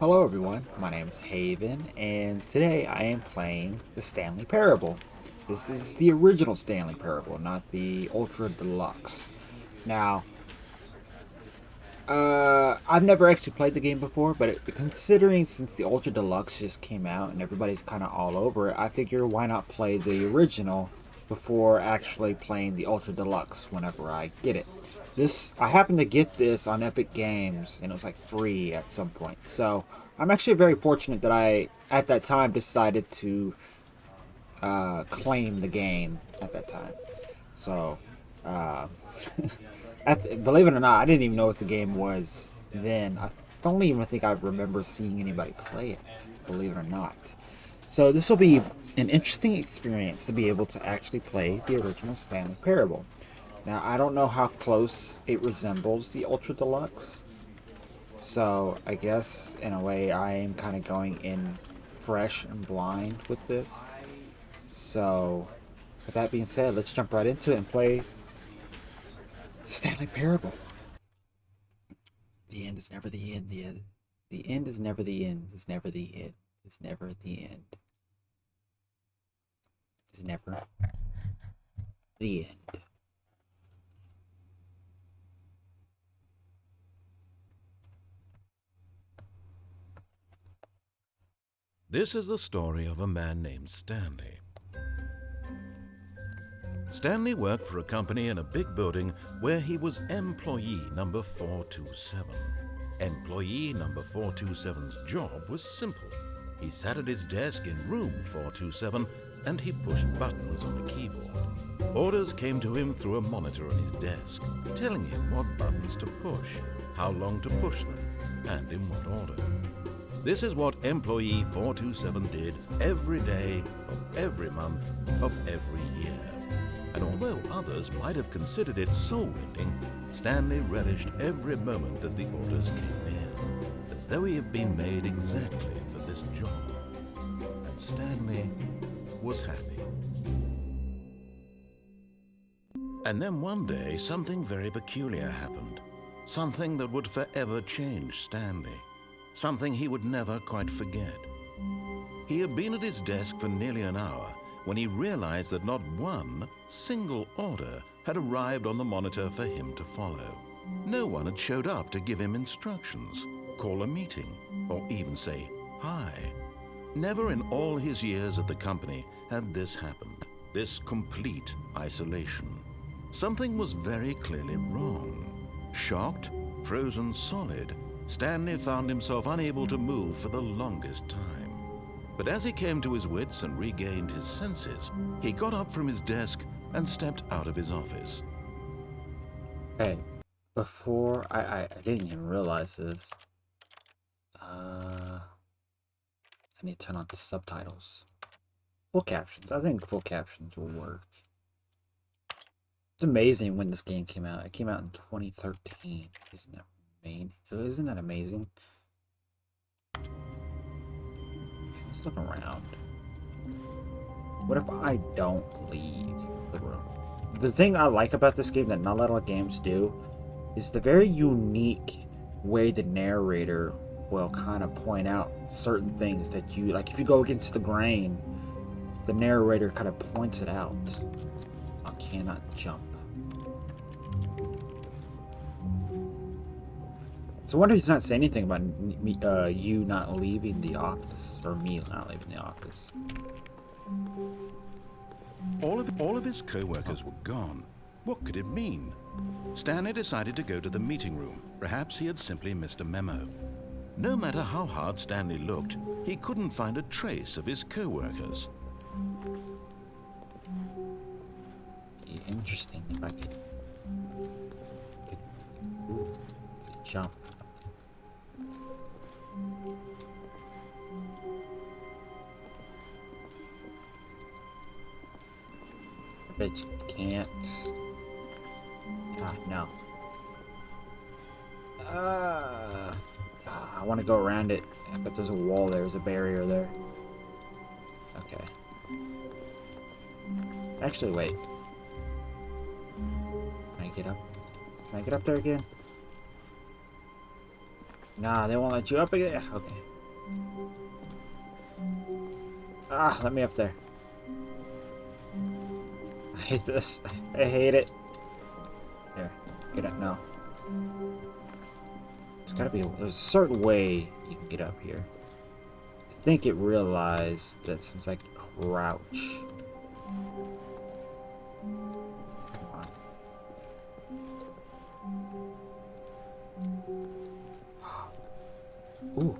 Hello everyone, my name is Haven, and today I am playing the Stanley Parable. This is the original Stanley Parable, not the Ultra Deluxe. Now, I've never actually played the game before, but considering since the Ultra Deluxe just came out and everybody's kind of all over it, I figure why not play the original before actually playing the Ultra Deluxe whenever I get it. I happened to get this on Epic Games, and it was like free at some point. So I'm actually very fortunate that I, at that time, decided to claim the game at that time. So, uh, believe it or not, I didn't even know what the game was then. I don't even think I remember seeing anybody play it, believe it or not. So this will be an interesting experience to be able to actually play the original Stanley Parable. Now, I don't know how close it resembles the Ultra Deluxe, so I guess in a way I am kind of going in fresh and blind with this. So, with that being said, let's jump right into it and play Stanley Parable. The end is never the end. The end is never the end. Is never the end. Is never the end. Is never the end. This is the story of a man named Stanley. Stanley worked for a company in a big building where he was employee number 427. Employee number 427's job was simple. He sat at his desk in room 427 and he pushed buttons on a keyboard. Orders came to him through a monitor on his desk, telling him what buttons to push, how long to push them, and in what order. This is what employee 427 did every day of every month of every year. And although others might have considered it soul-rending, Stanley relished every moment that the orders came in, as though he had been made exactly for this job. And Stanley was happy. And then one day, something very peculiar happened. Something that would forever change Stanley. Something he would never quite forget. He had been at his desk for nearly an hour when he realized that not one single order had arrived on the monitor for him to follow. No one had showed up to give him instructions, call a meeting, or even say hi. Never in all his years at the company had this happened, this complete isolation. Something was very clearly wrong. Shocked, frozen solid, Stanley found himself unable to move for the longest time. But as he came to his wits and regained his senses, he got up from his desk and stepped out of his office. Hey, before I didn't even realize this. I need to turn on the subtitles. Full captions. I think full captions will work. It's amazing when this game came out. It came out in 2013. Isn't that amazing? Let's look around. What if I don't leave the room? The thing I like about this game that not a lot of games do is the very unique way the narrator will kind of point out certain things that you like. If you go against the grain, the narrator kind of points it out. I cannot jump. So I wonder if he's not saying anything about me, you not leaving the office, or me not leaving the office. All of his co-workers were gone. What could it mean? Stanley decided to go to the meeting room. Perhaps he had simply missed a memo. No matter how hard Stanley looked, he couldn't find a trace of his co-workers. Interesting if I could jump. I bet you can't. Ah, no. I want to go around it, but there's a wall there. There's a barrier there. Okay. Actually, wait. Can I get up? Can I get up there again? Nah, they won't let you up again. Okay. Ah, let me up there. I hate this. I hate it. There. Get up now. There's a certain way you can get up here. I think it realized that since I crouch. Come on. Ooh.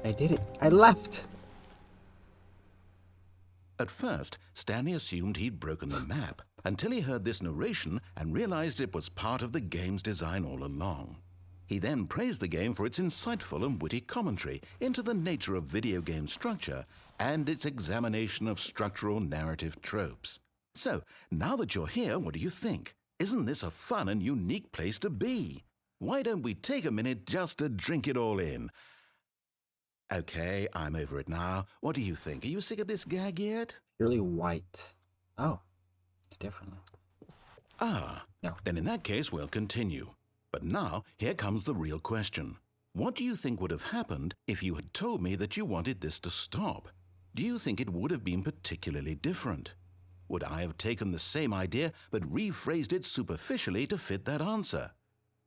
I did it. I left. At first, Stanley assumed he'd broken the map until he heard this narration and realized it was part of the game's design all along. He then praised the game for its insightful and witty commentary into the nature of video game structure and its examination of structural narrative tropes. So, now that you're here, what do you think? Isn't this a fun and unique place to be? Why don't we take a minute just to drink it all in? Okay, I'm over it now. What do you think? Are you sick of this gag yet? Purely white. Oh, it's different. Ah, no. Then in that case, we'll continue. But now, here comes the real question. What do you think would have happened if you had told me that you wanted this to stop? Do you think it would have been particularly different? Would I have taken the same idea but rephrased it superficially to fit that answer?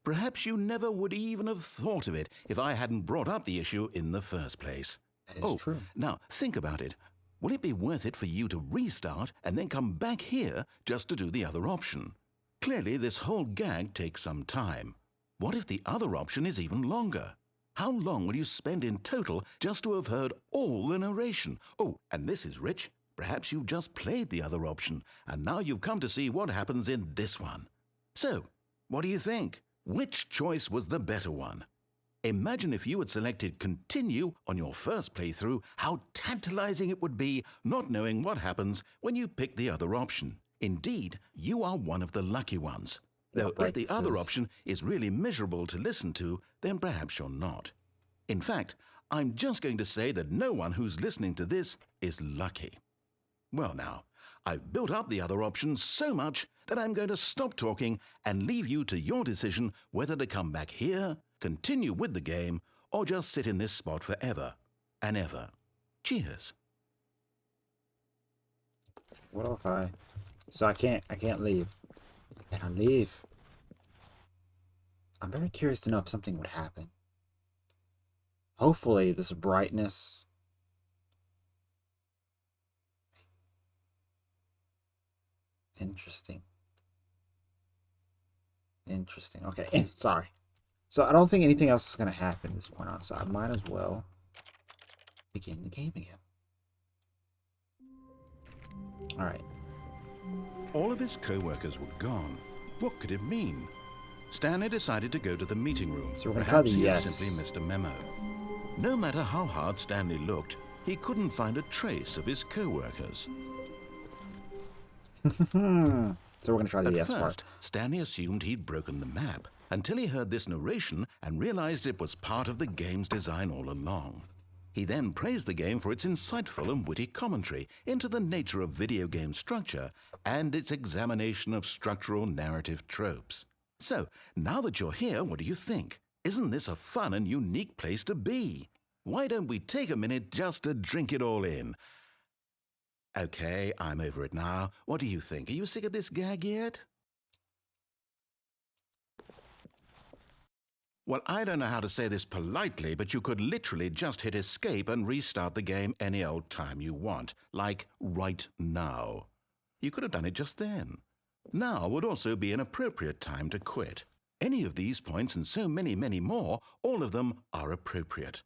Perhaps you never would even have thought of it if I hadn't brought up the issue in the first place. That is true. Now, think about it. Will it be worth it for you to restart and then come back here just to do the other option? Clearly, this whole gag takes some time. What if the other option is even longer? How long will you spend in total just to have heard all the narration? Oh, and this is rich. Perhaps you've just played the other option, and now you've come to see what happens in this one. So, what do you think? Which choice was the better one? Imagine if you had selected Continue on your first playthrough, how tantalizing it would be not knowing what happens when you pick the other option. Indeed, you are one of the lucky ones. Though if the other option is really miserable to listen to, then perhaps you're not. In fact, I'm just going to say that no one who's listening to this is lucky. Well now, I've built up the other option so much that I'm going to stop talking and leave you to your decision whether to come back here, continue with the game, or just sit in this spot forever and ever. Cheers. What if I... So I can't leave. I can't leave. I'm very curious to know if something would happen. Hopefully this brightness... Interesting. Okay, sorry. So I don't think anything else is going to happen at this point on, so I might as well begin the game again. Alright. All of his co-workers were gone. What could it mean? Stanley decided to go to the meeting room. So we're going to try the Perhaps he had yes. simply missed a memo. No matter how hard Stanley looked, he couldn't find a trace of his co-workers. So we're going to try the yes At first, part. Stanley assumed he'd broken the map until he heard this narration and realized it was part of the game's design all along. He then praised the game for its insightful and witty commentary into the nature of video game structure and its examination of structural narrative tropes. So, now that you're here, what do you think? Isn't this a fun and unique place to be? Why don't we take a minute just to drink it all in? Okay, I'm over it now. What do you think? Are you sick of this gag yet? Well, I don't know how to say this politely, but you could literally just hit escape and restart the game any old time you want, like right now. You could have done it just then. Now would also be an appropriate time to quit. Any of these points and so many, many more, all of them are appropriate.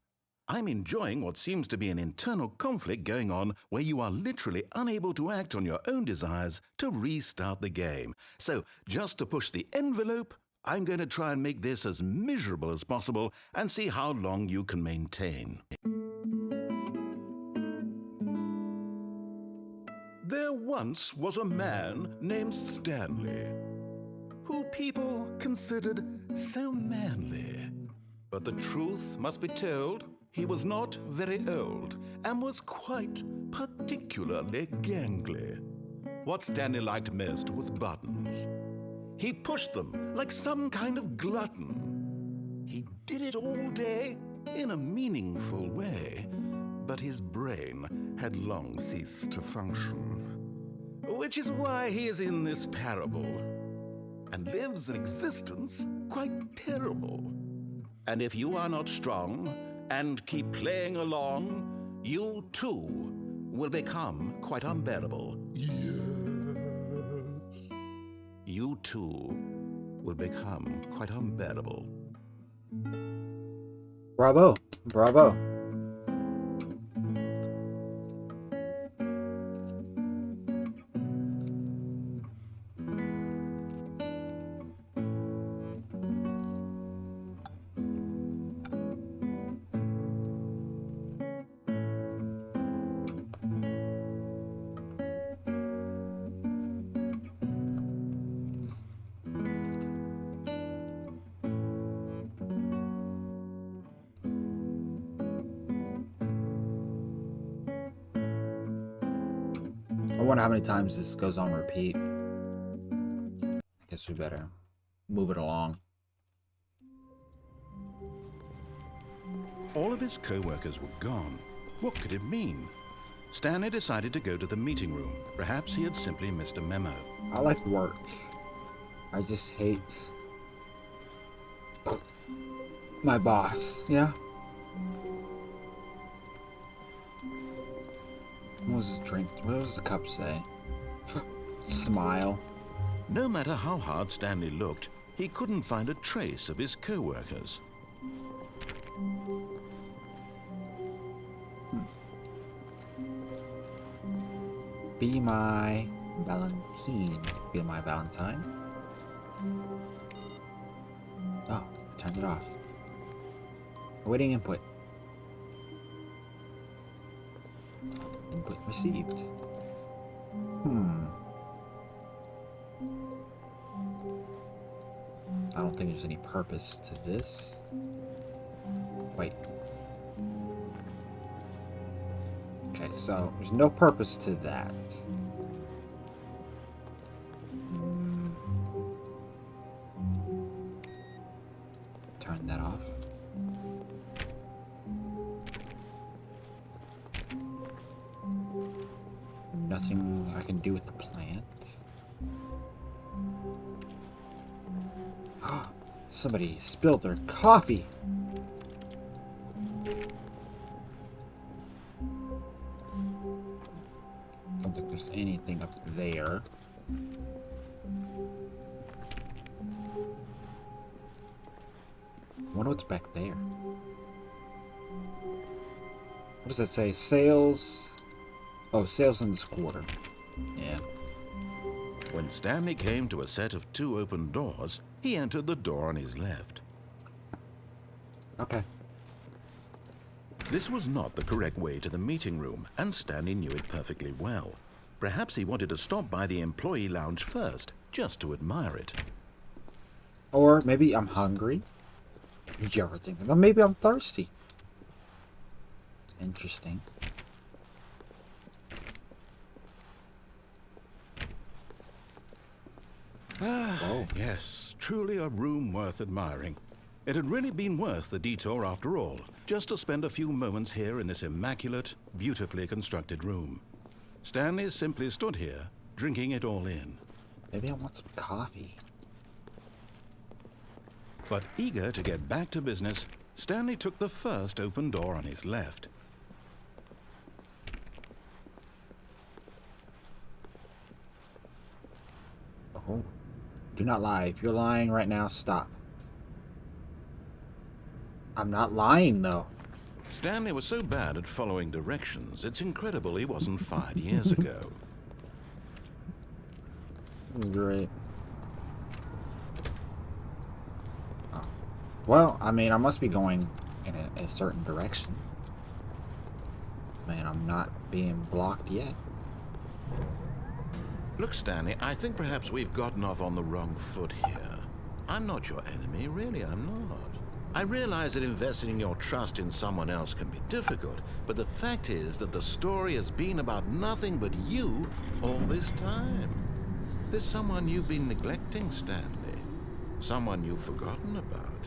I'm enjoying what seems to be an internal conflict going on where you are literally unable to act on your own desires to restart the game. So, just to push the envelope, I'm going to try and make this as miserable as possible and see how long you can maintain. There once was a man named Stanley, who people considered so manly. But the truth must be told, he was not very old and was quite particularly gangly. What Stanley liked most was buttons. He pushed them like some kind of glutton. He did it all day in a meaningful way, but his brain had long ceased to function. Which is why he is in this parable and lives an existence quite terrible. And if you are not strong and keep playing along, you too will become quite unbearable. Yes. You too will become quite unbearable. Bravo. Bravo. I wonder how many times this goes on repeat. I guess we better move it along. All of his co-workers were gone. What could it mean? Stanley decided to go to the meeting room. Perhaps he had simply missed a memo. I like work. I just hate my boss. Yeah. What was his drink? What does the cup say? Smile. No matter how hard Stanley looked, he couldn't find a trace of his co-workers. Be my Valentine. Be my Valentine. Oh, I turned it off. Awaiting input. Input received. I don't think there's any purpose to this. Wait. Okay, so there's no purpose to that. Turn that off. Nothing I can do with the plant. Somebody spilled their coffee. Don't think there's anything up there. I wonder what's back there. What does that say? Sales. Oh, sales in this quarter. Yeah. When Stanley came to a set of 2 open doors, he entered the door on his left. Okay. This was not the correct way to the meeting room, and Stanley knew it perfectly well. Perhaps he wanted to stop by the employee lounge first, just to admire it. Or maybe I'm hungry. Did you ever think? Or maybe I'm thirsty. Interesting. Oh. Yes, truly a room worth admiring. It had really been worth the detour after all, just to spend a few moments here in this immaculate, beautifully constructed room. Stanley simply stood here, drinking it all in. Maybe I want some coffee. But eager to get back to business, Stanley took the first open door on his left. Oh. Do not lie. If you're lying right now, stop. I'm not lying, though. Stanley was so bad at following directions, it's incredible he wasn't fired years ago. Great. Oh. Well, I mean, I must be going in a certain direction. Man, I'm not being blocked yet. Look, Stanley, I think perhaps we've gotten off on the wrong foot here. I'm not your enemy, really, I'm not. I realize that investing your trust in someone else can be difficult, but the fact is that the story has been about nothing but you all this time. There's someone you've been neglecting, Stanley. Someone you've forgotten about.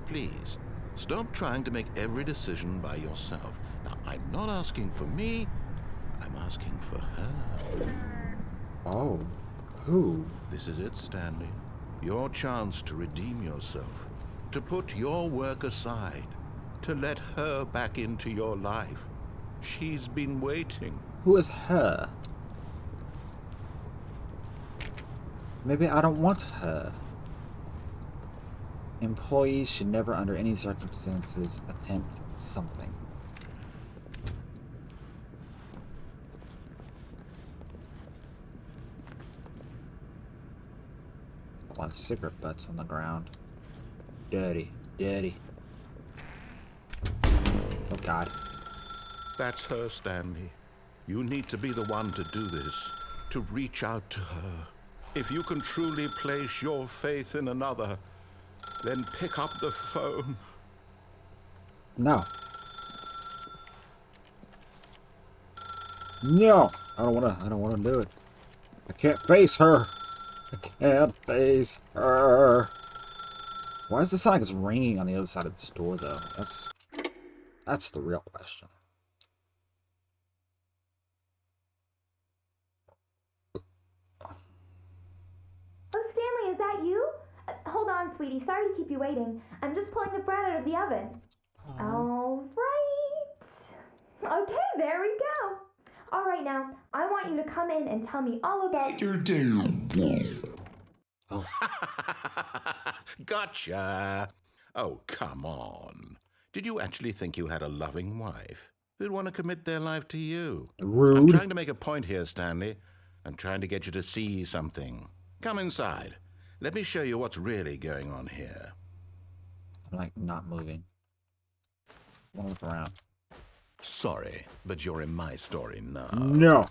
Please, stop trying to make every decision by yourself. Now, I'm not asking for me, I'm asking for her. Oh, who? This is it, Stanley. Your chance to redeem yourself, to put your work aside, to let her back into your life. She's been waiting. Who is her? Maybe I don't want her. Employees should never, under any circumstances, attempt something. A lot of cigarette butts on the ground. Dirty, dirty. Oh God. That's her, Stanley. You need to be the one to do this, to reach out to her. If you can truly place your faith in another, then pick up the phone. No. No. I don't wanna do it. I can't face her. I can't face her. Why is the sound like it's ringing on the other side of the store though? That's the real question. Oh, Stanley, is that you? Hold on, sweetie. Sorry to keep you waiting. I'm just pulling the bread out of the oven. All right. Okay, there we go. All right, now, I want you to come in and tell me all about your day. Oh. Gotcha. Oh, come on. Did you actually think you had a loving wife who'd want to commit their life to you? Rude. I'm trying to make a point here, Stanley. I'm trying to get you to see something. Come inside. Let me show you what's really going on here. I'm like not moving. I wanna look around. Sorry, but you're in my story now. No.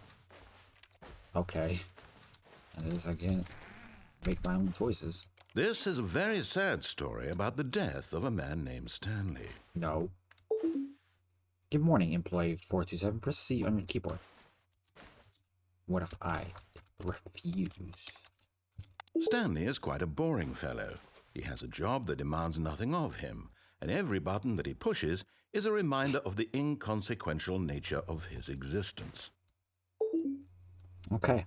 Okay. I guess I can't make my own choices. This is a very sad story about the death of a man named Stanley. No. Good morning, employee 427. Press C on your keyboard. What if I refuse? Stanley is quite a boring fellow. He has a job that demands nothing of him, and every button that he pushes is a reminder of the inconsequential nature of his existence. Okay.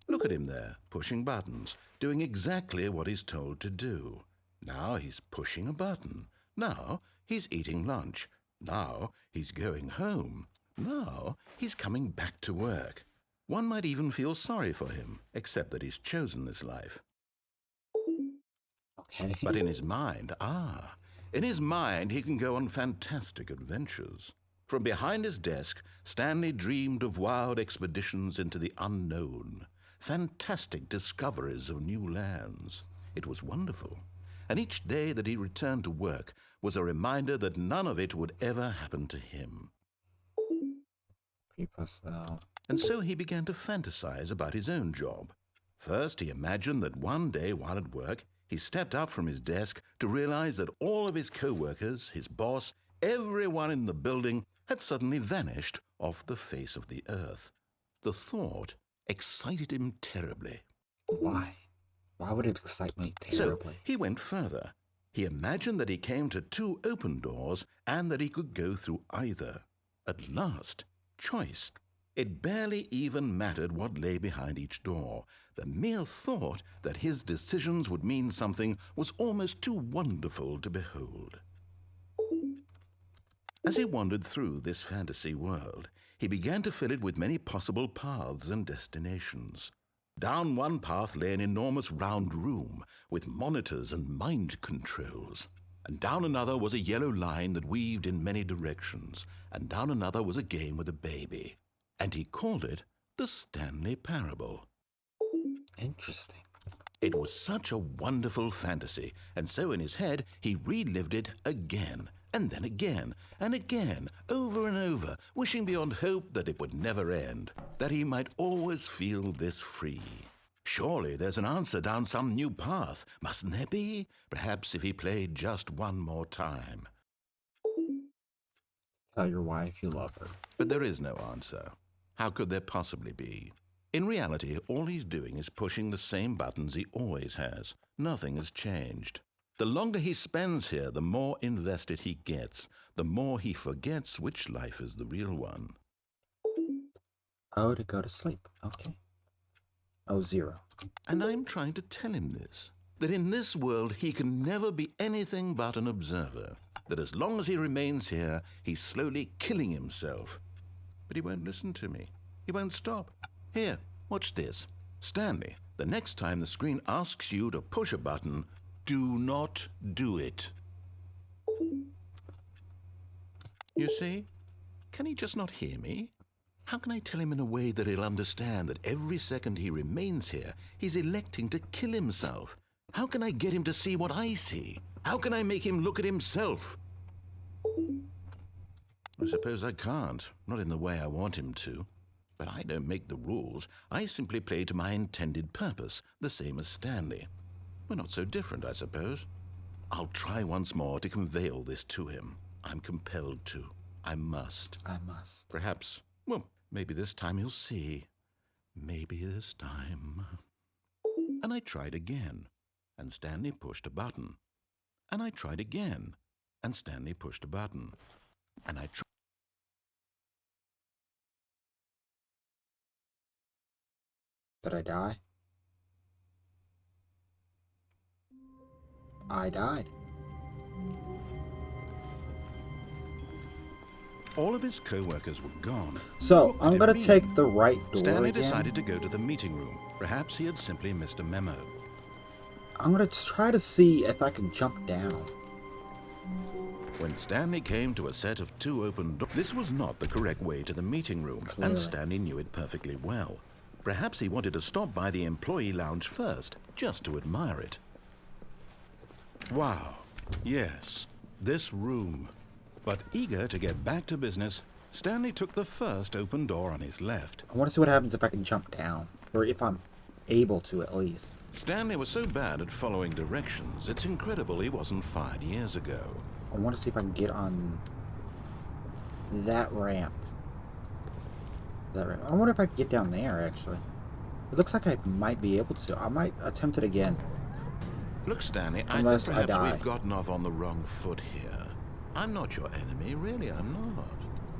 Look at him there, pushing buttons, doing exactly what he's told to do. Now he's pushing a button. Now he's eating lunch. Now he's going home. Now he's coming back to work. One might even feel sorry for him, except that he's chosen this life. Okay. But in his mind, in his mind he can go on fantastic adventures. From behind his desk, Stanley dreamed of wild expeditions into the unknown, fantastic discoveries of new lands. It was wonderful. And each day that he returned to work was a reminder that none of it would ever happen to him. And so he began to fantasize about his own job. First, he imagined that one day while at work, he stepped up from his desk to realize that all of his co-workers, his boss, everyone in the building had suddenly vanished off the face of the earth. The thought excited him terribly. Why? Why would it excite me terribly? So he went further. He imagined that he came to two open doors and that he could go through either. At last, choice. It barely even mattered what lay behind each door. The mere thought that his decisions would mean something was almost too wonderful to behold. As he wandered through this fantasy world, he began to fill it with many possible paths and destinations. Down one path lay an enormous round room with monitors and mind controls. And down another was a yellow line that weaved in many directions. And down another was a game with a baby. And he called it the Stanley Parable. Interesting. It was such a wonderful fantasy, and so in his head he relived it again, and then again, and again, over and over, wishing beyond hope that it would never end, that he might always feel this free. Surely there's an answer down some new path, mustn't there be? Perhaps if he played just one more time. Tell your wife you love her. But there is no answer. How could there possibly be? In reality, all he's doing is pushing the same buttons he always has. Nothing has changed. The longer he spends here, the more invested he gets, the more he forgets which life is the real one. Oh, to go to sleep. Okay. Oh, 0. And I'm trying to tell him this, that in this world he can never be anything but an observer, that as long as he remains here, he's slowly killing himself. But he won't listen to me. He won't stop. Here, watch this. Stanley, the next time the screen asks you to push a button, do not do it. You see? Can he just not hear me? How can I tell him in a way that he'll understand that every second he remains here, he's electing to kill himself? How can I get him to see what I see? How can I make him look at himself? I suppose I can't, not in the way I want him to. But I don't make the rules. I simply play to my intended purpose, the same as Stanley. We're not so different, I suppose. I'll try once more to convey all this to him. I'm compelled to. I must. I must. Perhaps, well, maybe this time he'll see. Maybe this time. And I tried again, and Stanley pushed a button. And I tried again, and Stanley pushed a button. And I tried. Did I die? I died. All of his co-workers were gone. So, I'm gonna take the right door Stanley again. decided to go to the meeting room. Perhaps he had simply missed a memo. I'm gonna try to see if I can jump down. When Stanley came to a set of 2 open doors, this was not the correct way to the meeting room, Clearly. and Stanley knew it perfectly well. Perhaps he wanted to stop by the employee lounge first, just to admire it. Wow, yes, this room. But eager to get back to business, Stanley took the first open door on his left. I want to see what happens if I can jump down. Or if I'm able to, at least. Stanley was so bad at following directions, it's incredible he wasn't fired years ago. I want to see if I can get on that ramp. I wonder if I can get down there, actually. It looks like I might be able to. I might attempt it again. Look, Stanley, Unless I think I perhaps die. we've gotten off on the wrong foot here. I'm not your enemy, really, I'm not.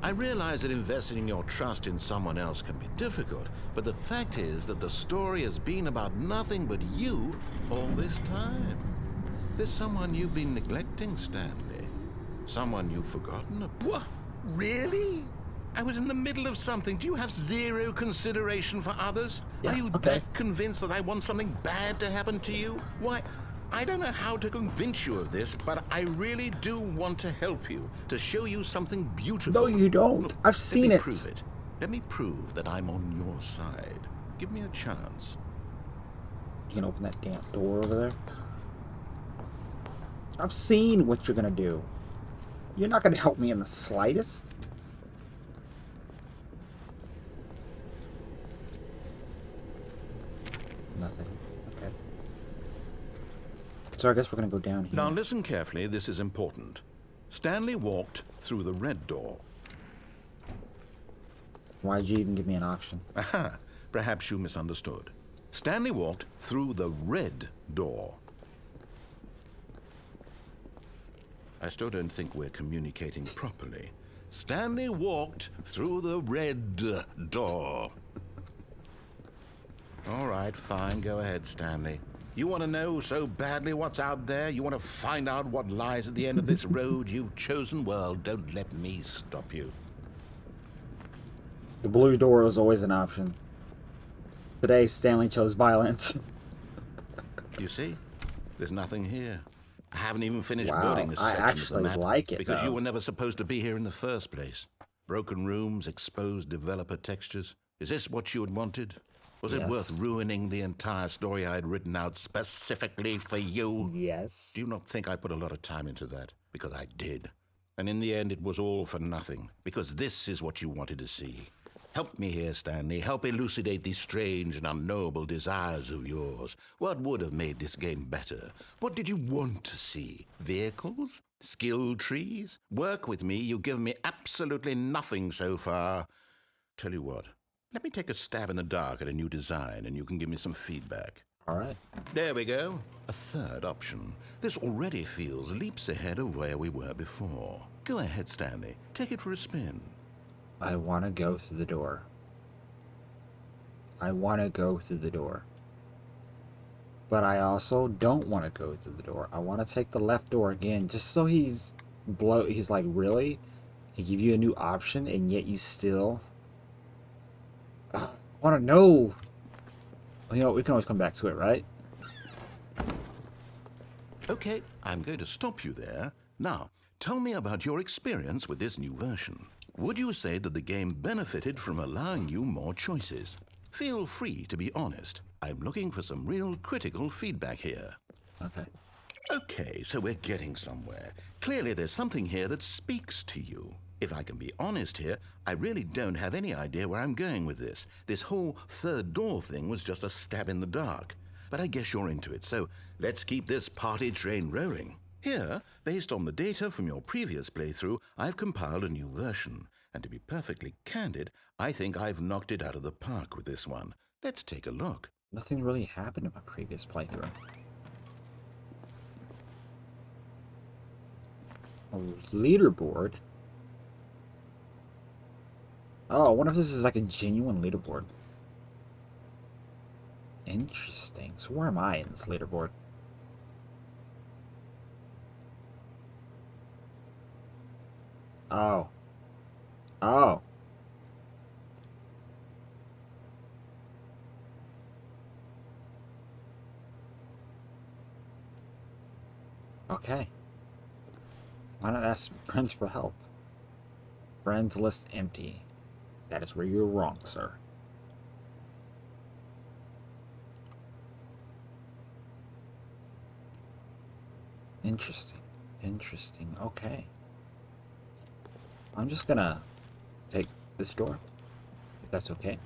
I realize that investing your trust in someone else can be difficult, but the fact is that the story has been about nothing but you all this time. There's someone you've been neglecting, Stanley. Someone you've forgotten about. What? Really? I was in the middle of something. Do you have zero consideration for others? Yeah, Are you okay. that convinced that I want something bad to happen to you? Why, I don't know how to convince you of this, but I really do want to help you, to show you something beautiful. No, you don't. Look, I've seen let me it. prove it. Let me prove that I'm on your side. Give me a chance. You can open that damn door over there. I've seen what you're gonna do. You're not gonna help me in the slightest. Nothing. Okay. So I guess we're gonna go down here. Now listen carefully, this is important. Stanley walked through the red door. Why'd you even give me an option? Aha, perhaps you misunderstood. Stanley walked through the red door. I still don't think we're communicating properly. Stanley walked through the red door. All right, fine, go ahead, Stanley. You want to know so badly what's out there? You want to find out what lies at the end of this road you've chosen? Well, don't let me stop you. The blue door was always an option. Today, Stanley chose violence. You see? There's nothing here. I haven't even finished Wow, building this I section of actually the map like it, because though. you were never supposed to be here in the first place. Broken rooms, exposed developer textures. Is this what you had wanted? Was it Yes. worth ruining the entire story I had written out specifically for you? Yes. Do you not think I put a lot of time into that? Because I did. And in the end, it was all for nothing. Because this is what you wanted to see. Help me here, Stanley. Help elucidate these strange and unknowable desires of yours. What would have made this game better? What did you want to see? Vehicles? Skill trees? Work with me. You've given me absolutely nothing so far. Tell you what. Let me take a stab in the dark at a new design, and you can give me some feedback. All right. There we go. A third option. This already feels leaps ahead of where we were before. Go ahead, Stanley. Take it for a spin. I want to go through the door. I want to go through the door. But I also don't want to go through the door. I want to take the left door again, just so he's like, really? He give you a new option, and yet you still want to know. You know, we can always come back to it, right? Okay, I'm going to stop you there. Now, tell me about your experience with this new version. Would you say that the game benefited from allowing you more choices? Feel free to be honest. I'm looking for some real critical feedback here. Okay. Okay, so we're getting somewhere. Clearly there's something here that speaks to you. If I can be honest here, I really don't have any idea where I'm going with this. This whole third door thing was just a stab in the dark. But I guess you're into it, so let's keep this party train rolling. Here, based on the data from your previous playthrough, I've compiled a new version. And to be perfectly candid, I think I've knocked it out of the park with this one. Let's take a look. Nothing really happened in my previous playthrough. A leaderboard? Oh, I wonder if this is like a genuine leaderboard. Interesting. So where am I in this leaderboard? Oh. Oh. Okay. Why not ask friends for help? Friends list empty. That is where you're wrong, sir. Interesting. Interesting. Okay. I'm just gonna take this door, if that's okay.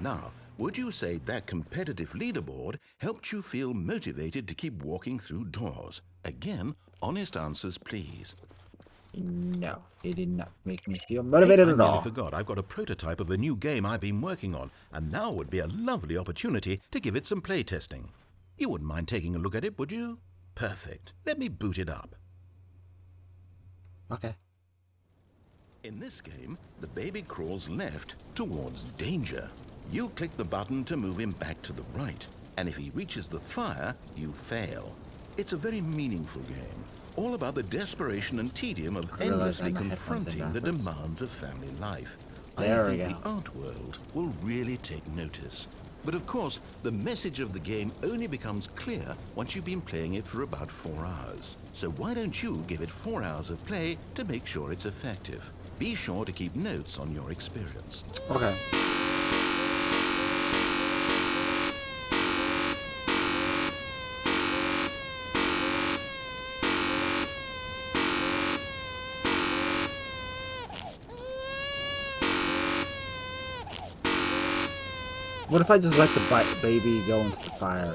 Now, would you say that competitive leaderboard helped you feel motivated to keep walking through doors? Again, honest answers, please. No, it did not make me feel motivated at I all. nearly forgot. I've got a prototype of a new game I've been working on, and now would be a lovely opportunity to give it some playtesting. You wouldn't mind taking a look at it, would you? Perfect. Let me boot it up. Okay. In this game, the baby crawls left towards danger. You click the button to move him back to the right, and if he reaches the fire, you fail. It's a very meaningful game, all about the desperation and tedium of endlessly confronting the demands of family life. I think the art world will really take notice. But of course, the message of the game only becomes clear once you've been playing it for about 4 hours. So why don't you give it 4 hours of play to make sure it's effective? Be sure to keep notes on your experience. Okay. What if I just let the baby go into the fire?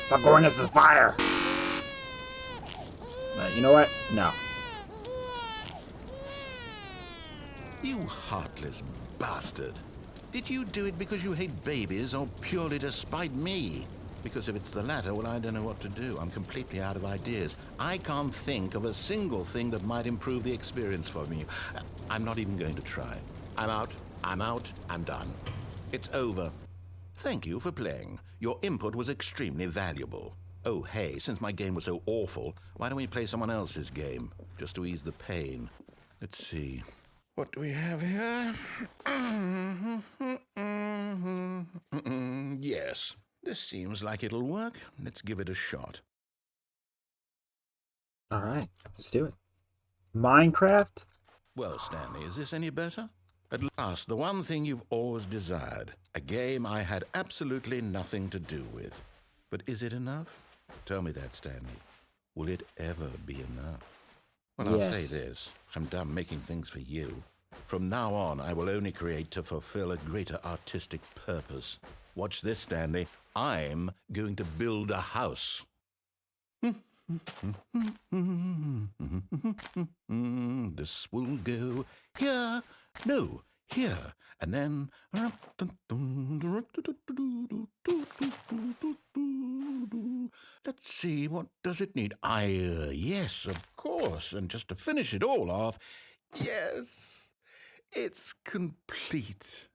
Stop going into the fire! You know what? No. You heartless bastard. Did you do it because you hate babies or purely to spite me? Because if it's the latter, well, I don't know what to do. I'm completely out of ideas. I can't think of a single thing that might improve the experience for me. I'm not even going to try. I'm out. I'm done. It's over. Thank you for playing. Your input was extremely valuable. Oh, hey, since my game was so awful, why don't we play someone else's game? Just to ease the pain. Let's see. What do we have here? Yes. This seems like it'll work. Let's give it a shot. All right, let's do it. Minecraft? Well, Stanley, is this any better? At last, the one thing you've always desired. A game I had absolutely nothing to do with. But is it enough? Tell me that, Stanley. Will it ever be enough? Well, I'll say this. I'm done making things for you. From now on, I will only create to fulfill a greater artistic purpose. Watch this, Stanley. I'm going to build a house. This will go here, no, here, and then. Let's see, what does it need? Yes, of course. And just to finish it all off, yes, it's complete.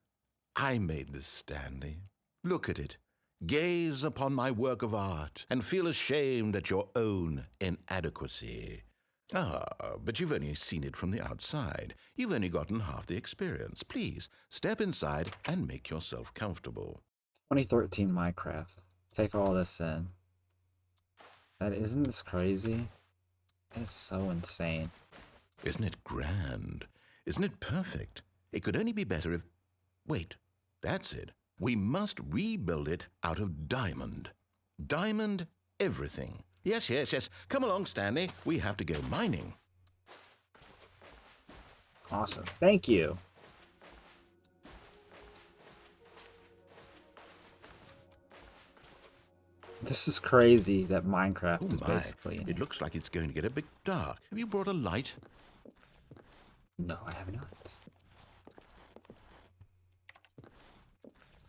I made this, Stanley. Look at it. Gaze upon my work of art and feel ashamed at your own inadequacy. But you've only seen it from the outside. You've only gotten half the experience. Please, step inside and make yourself comfortable. 2013 Minecraft. Take all this in. Isn't this crazy? It's so insane. Isn't it grand? Isn't it perfect? It could only be better if... Wait, that's it. We must rebuild it out of diamond. Diamond everything. Yes. Come along, Stanley. We have to go mining. Awesome. Thank you. This is crazy that Minecraft is basically... It looks like it's going to get a bit dark. Have you brought a light? No, I have not.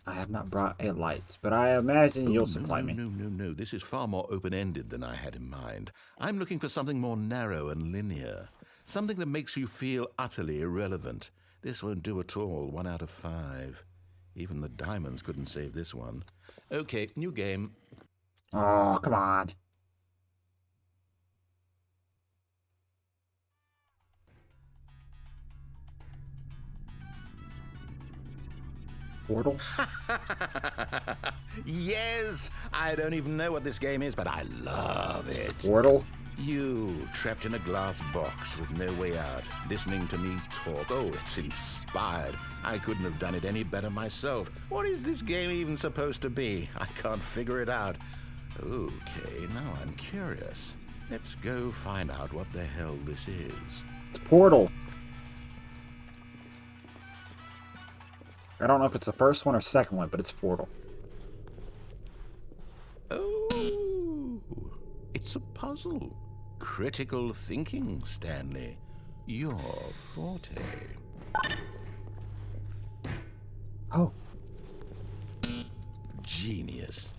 I have not brought a light, but I imagine you'll supply me. No. This is far more open-ended than I had in mind. I'm looking for something more narrow and linear. Something that makes you feel utterly irrelevant. This won't do at all. 1 out of 5. Even the diamonds couldn't save this one. Okay, new game. Oh, come on. Portal? Yes! I don't even know what this game is, but I love it. Portal? You, trapped in a glass box with no way out, listening to me talk. Oh, it's inspired. I couldn't have done it any better myself. What is this game even supposed to be? I can't figure it out. Okay, now I'm curious. Let's go find out what the hell this is. It's Portal. I don't know if it's the first one or second one, but it's Portal. Oh, it's a puzzle. Critical thinking, Stanley. Your forte. Oh. Genius.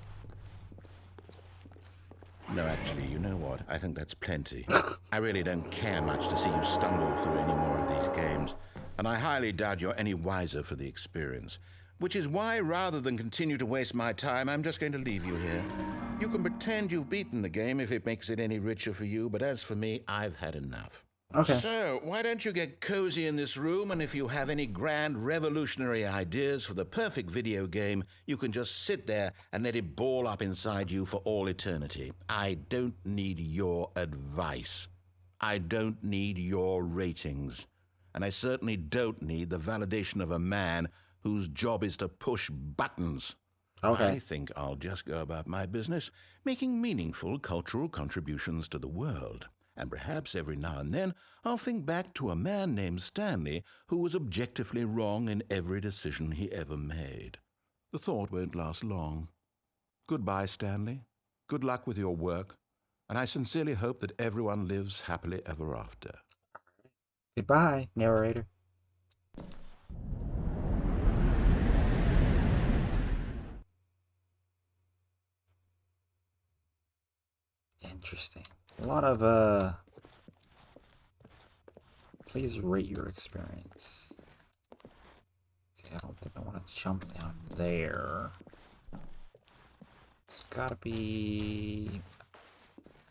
No, actually, you know what? I think that's plenty. I really don't care much to see you stumble through any more of these games, and I highly doubt you're any wiser for the experience. Which is why, rather than continue to waste my time, I'm just going to leave you here. You can pretend you've beaten the game if it makes it any richer for you, but as for me, I've had enough. Okay. So, why don't you get cozy in this room, and if you have any grand revolutionary ideas for the perfect video game, you can just sit there and let it ball up inside you for all eternity. I don't need your advice. I don't need your ratings. And I certainly don't need the validation of a man whose job is to push buttons. Okay. I think I'll just go about my business, making meaningful cultural contributions to the world. And perhaps every now and then I'll think back to a man named Stanley who was objectively wrong in every decision he ever made. The thought won't last long. Goodbye, Stanley. Good luck with your work, and I sincerely hope that everyone lives happily ever after. Goodbye, narrator. Interesting. A lot of, please rate your experience. Okay, I don't think I want to jump down there. It's gotta be...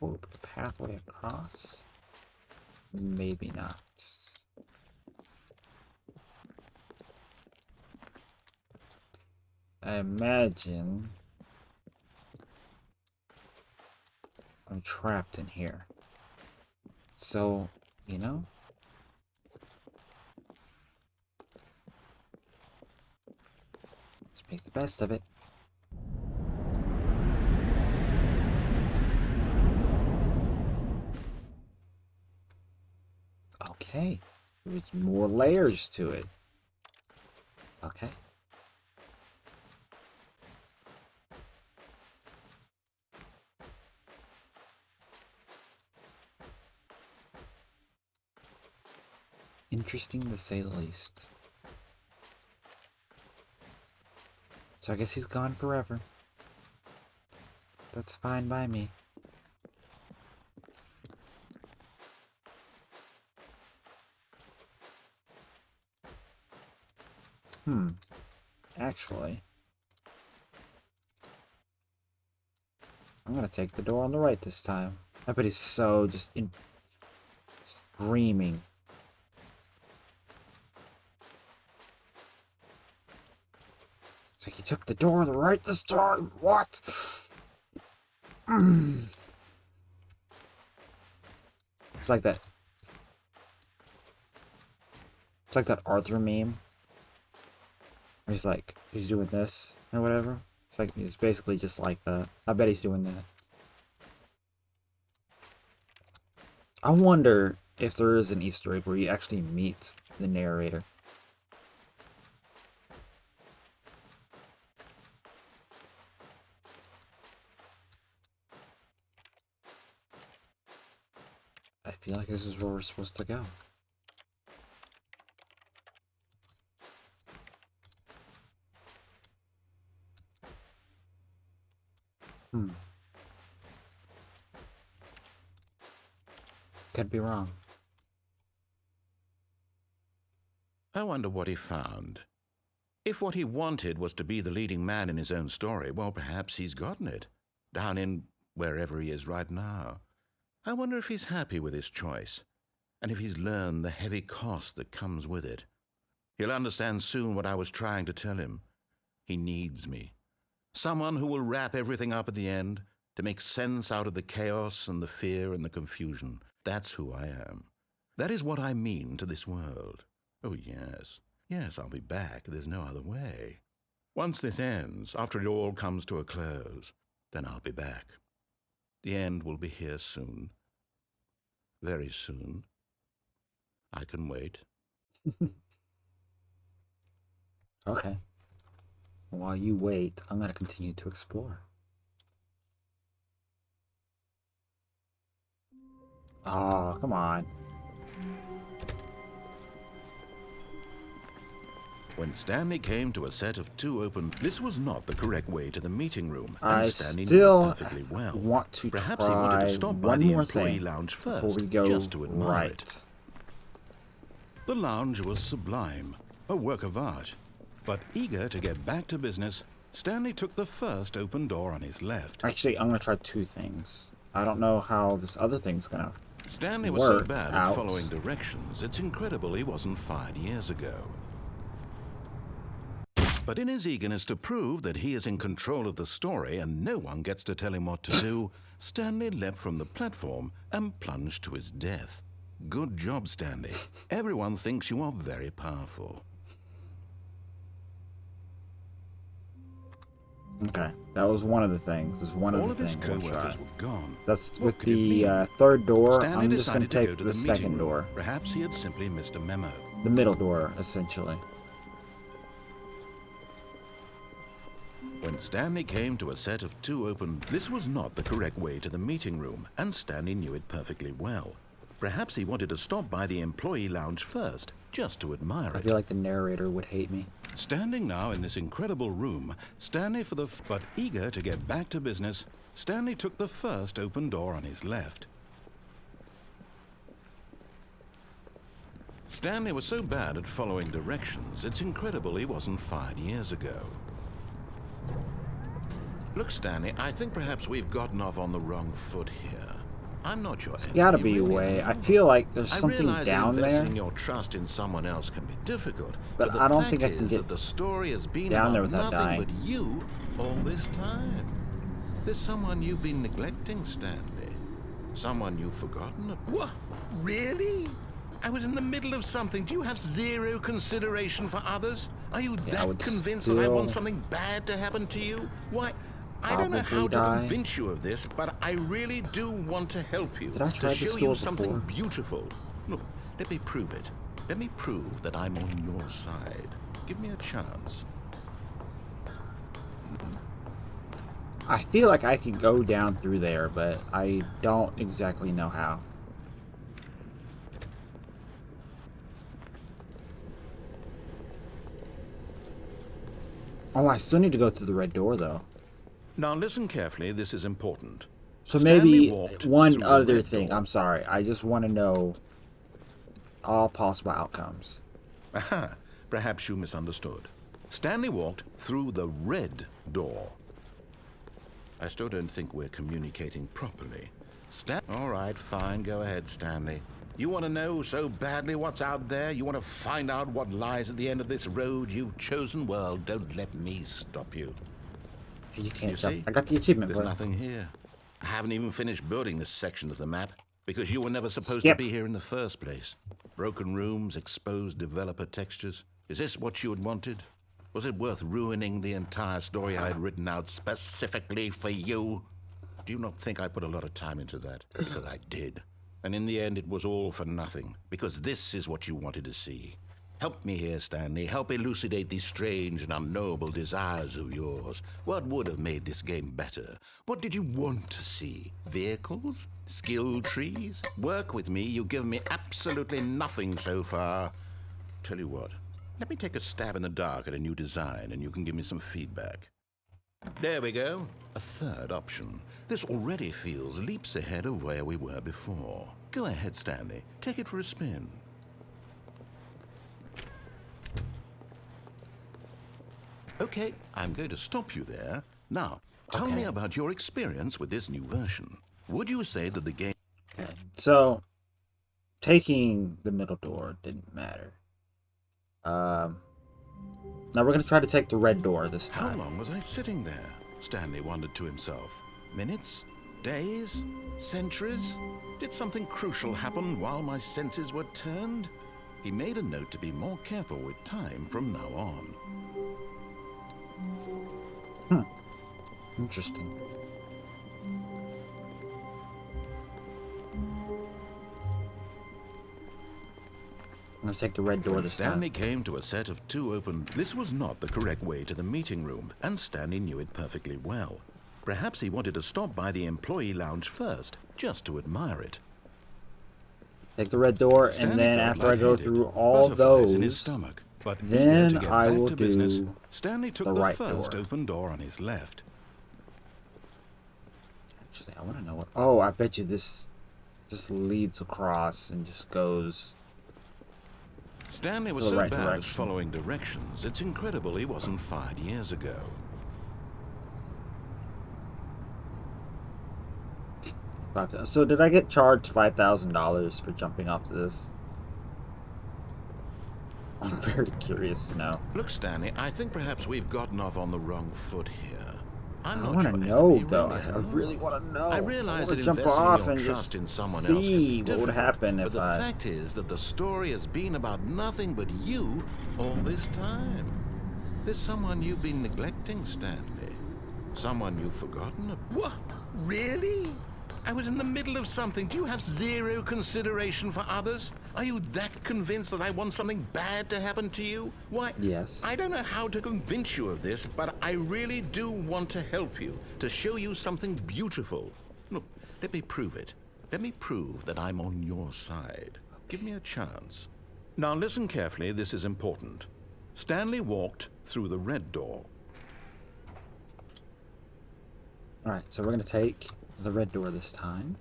Oh, a pathway across? Maybe not. I imagine I'm trapped in here. So, you know? Let's make the best of it. Okay. There's more layers to it. Okay. Interesting to say the least. So I guess he's gone forever. That's fine by me. Actually, I'm gonna take the door on the right this time. I bet he's so just screaming. It's like he took the door on the right this time. What? It's like that. It's like that Arthur meme. Where he's like, he's doing this or whatever. It's like, it's basically just like that. I bet he's doing that. I wonder if there is an Easter egg where you actually meet the narrator. I feel like this is where we're supposed to go. Could be wrong. I wonder what he found. If what he wanted was to be the leading man in his own story, well, perhaps he's gotten it. Down in wherever he is right now. I wonder if he's happy with his choice, and if he's learned the heavy cost that comes with it. He'll understand soon what I was trying to tell him. He needs me. Someone who will wrap everything up at the end, to make sense out of the chaos and the fear and the confusion. That's who I am. That is what I mean to this world. Oh, yes. Yes, I'll be back. There's no other way. Once this ends, after it all comes to a close, then I'll be back. The end will be here soon. Very soon. I can wait. Okay. While you wait, I'm going to continue to explore. Oh, come on. When Stanley came to a set of two open, this was not the correct way to the meeting room. I And Stanley knew still it perfectly well. want to Perhaps try he wanted to stop by one the more employee thing lounge before first, we go just to admire right. it. The lounge was sublime, a work of art. But eager to get back to business, Stanley took the first open door on his left. Actually, I'm going to try two things. I don't know how this other thing's going to Stanley was so work bad out. at following directions, it's incredible he wasn't fired years ago. But in his eagerness to prove that he is in control of the story and no one gets to tell him what to do, Stanley leapt from the platform and plunged to his death. Good job, Stanley. Everyone thinks you are very powerful. Okay, that was one of the things. This is one of All the of his things we'll co-workers try. were gone. That's What with could it the mean? third door. Stanley I'm just going to decided take go to the meeting second room. door. Perhaps he had simply missed a memo. The middle door, essentially. When Stanley came to a set of two open, this was not the correct way to the meeting room, and Stanley knew it perfectly well. Perhaps he wanted to stop by the employee lounge first, just to admire I it. feel like the narrator would hate me. Standing now in this incredible room, but eager to get back to business, Stanley took the first open door on his left. Stanley was so bad at following directions, it's incredible he wasn't fired years ago. Look, Stanley, I think perhaps we've gotten off on the wrong foot here. I'm not your enemy. Gotta be a really. way. I feel like there's I something realize down that there. investing your trust in someone else can be difficult, But the I don't fact think I can is get that the story has been down about there without nothing dying. but you all this time. There's someone you've been neglecting, Stanley. Someone you've forgotten. What? Really? I was in the middle of something. Do you have zero consideration for others? Are you I that would convinced that I still want something bad to happen to you? Why? I don't know how probably die. to convince you of this, but I really do want to help you. Did I try to this show door you something before? beautiful. Look, let me prove it. Let me prove that I'm on your side. Give me a chance. I feel like I could go down through there, but I don't exactly know how. Oh, I still need to go through the red door, though. Now listen carefully, this is important. So Stanley maybe walked one through the other red thing. door. I'm sorry. I just want to know all possible outcomes. Aha, perhaps you misunderstood. Stanley walked through the red door. I still don't think we're communicating properly. All right, fine, go ahead, Stanley. You want to know so badly what's out there? You want to find out what lies at the end of this road you've chosen? Well, don't let me stop you. You can't You jump. see? I got the achievement. There's But nothing here. I haven't even finished building this section of the map because you were never supposed Skip. to be here in the first place. Broken rooms, exposed developer textures. Is this what you had wanted? Was it worth ruining the entire story I had written out specifically for you? Do you not think I put a lot of time into that? Because I did. And in the end, it was all for nothing. Because this is what you wanted to see. Help me here, Stanley. Help elucidate these strange and unknowable desires of yours. What would have made this game better? What did you want to see? Vehicles? Skill trees? Work with me. You've given me absolutely nothing so far. Tell you what, let me take a stab in the dark at a new design and you can give me some feedback. There we go. A third option. This already feels leaps ahead of where we were before. Go ahead, Stanley. Take it for a spin. Okay, I'm going to stop you there. Now, tell me about your experience with this new version. Would you say that the game... so, taking the middle door didn't matter. Now we're going to try to take the red door this How time. long was I sitting there? Stanley wondered to himself. Minutes? Days? Centuries? Did something crucial happen while my senses were turned? He made a note to be more careful with time from now on. Interesting. I'm going to take the red door When this Stanley time. came to a set of two open... This was not the correct way to the meeting room, and Stanley knew it perfectly well. Perhaps he wanted to stop by the employee lounge first, just to admire it. Take the red door, Stanley and then felt after I go lightheaded, through all butterflies in his those, stomach. But then eager to get I back will to business, do Stanley took the the right first door. open door on his left. Actually, I want to know what... Oh, I bet you this leads across and just goes... Stanley was The so right bad at direction. following directions, it's incredible he wasn't fired years ago. So did I get charged $5,000 for jumping off this? I'm very curious to know. Look, Stanley, I think perhaps we've gotten off on the wrong foot here. I'm I not want sure to know, anybody though. really I knows. really want to know. I realize wanna that jump investing off your and trust just in someone else can be see what would difficult, happen but if the I... fact is that the story has been about nothing but you all this time. There's someone you've been neglecting, Stanley. Someone you've forgotten about. What? Really? I was in the middle of something. Do you have zero consideration for others? Are you that convinced that I want something bad to happen to you? Why, Yes. I don't know how to convince you of this, but I really do want to help you, to show you something beautiful. Look, let me prove it. Let me prove that I'm on your side. Give me a chance. Now listen carefully, this is important. Stanley walked through the red door. Alright, so we're going to take the red door this time.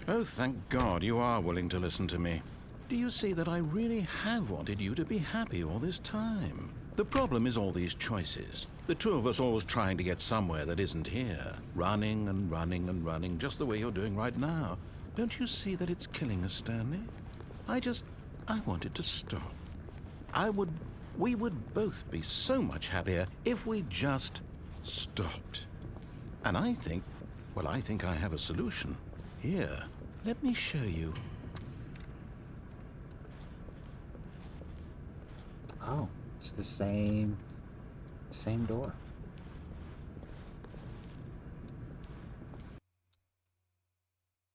Oh, thank God you are willing to listen to me. Do you see that I really have wanted you to be happy all this time? The problem is all these choices. The two of us always trying to get somewhere that isn't here. Running and running and running, just the way you're doing right now. Don't you see that it's killing us, Stanley? I wanted to stop. We would both be so much happier if we just stopped. And I think I have a solution. Here, let me show you. Oh, it's the same door.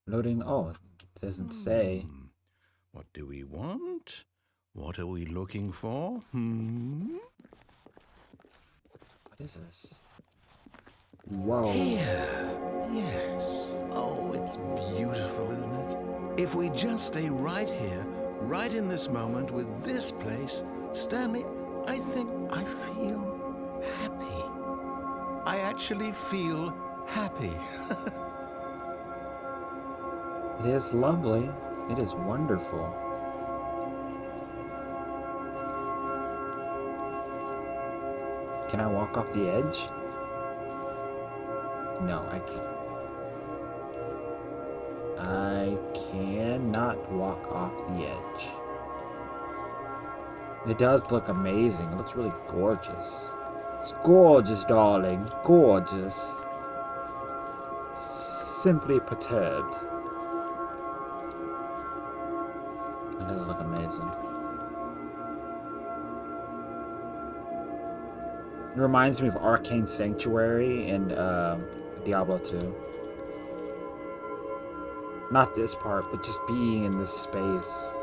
Loading. Oh, it doesn't say. What do we want? What are we looking for? What is this? Whoa. Yes. Oh, it's beautiful, isn't it? If we just stay right here, right in this moment with this place, Stanley, I think I feel actually feel happy. It is lovely. It is wonderful. Can I walk off the edge? No, I can't. I cannot walk off the edge. It does look amazing. It looks really gorgeous. It's gorgeous, darling. Gorgeous. Simply perturbed. It does look amazing. It reminds me of Arcane Sanctuary in Diablo 2. Not this part, but just being in this space.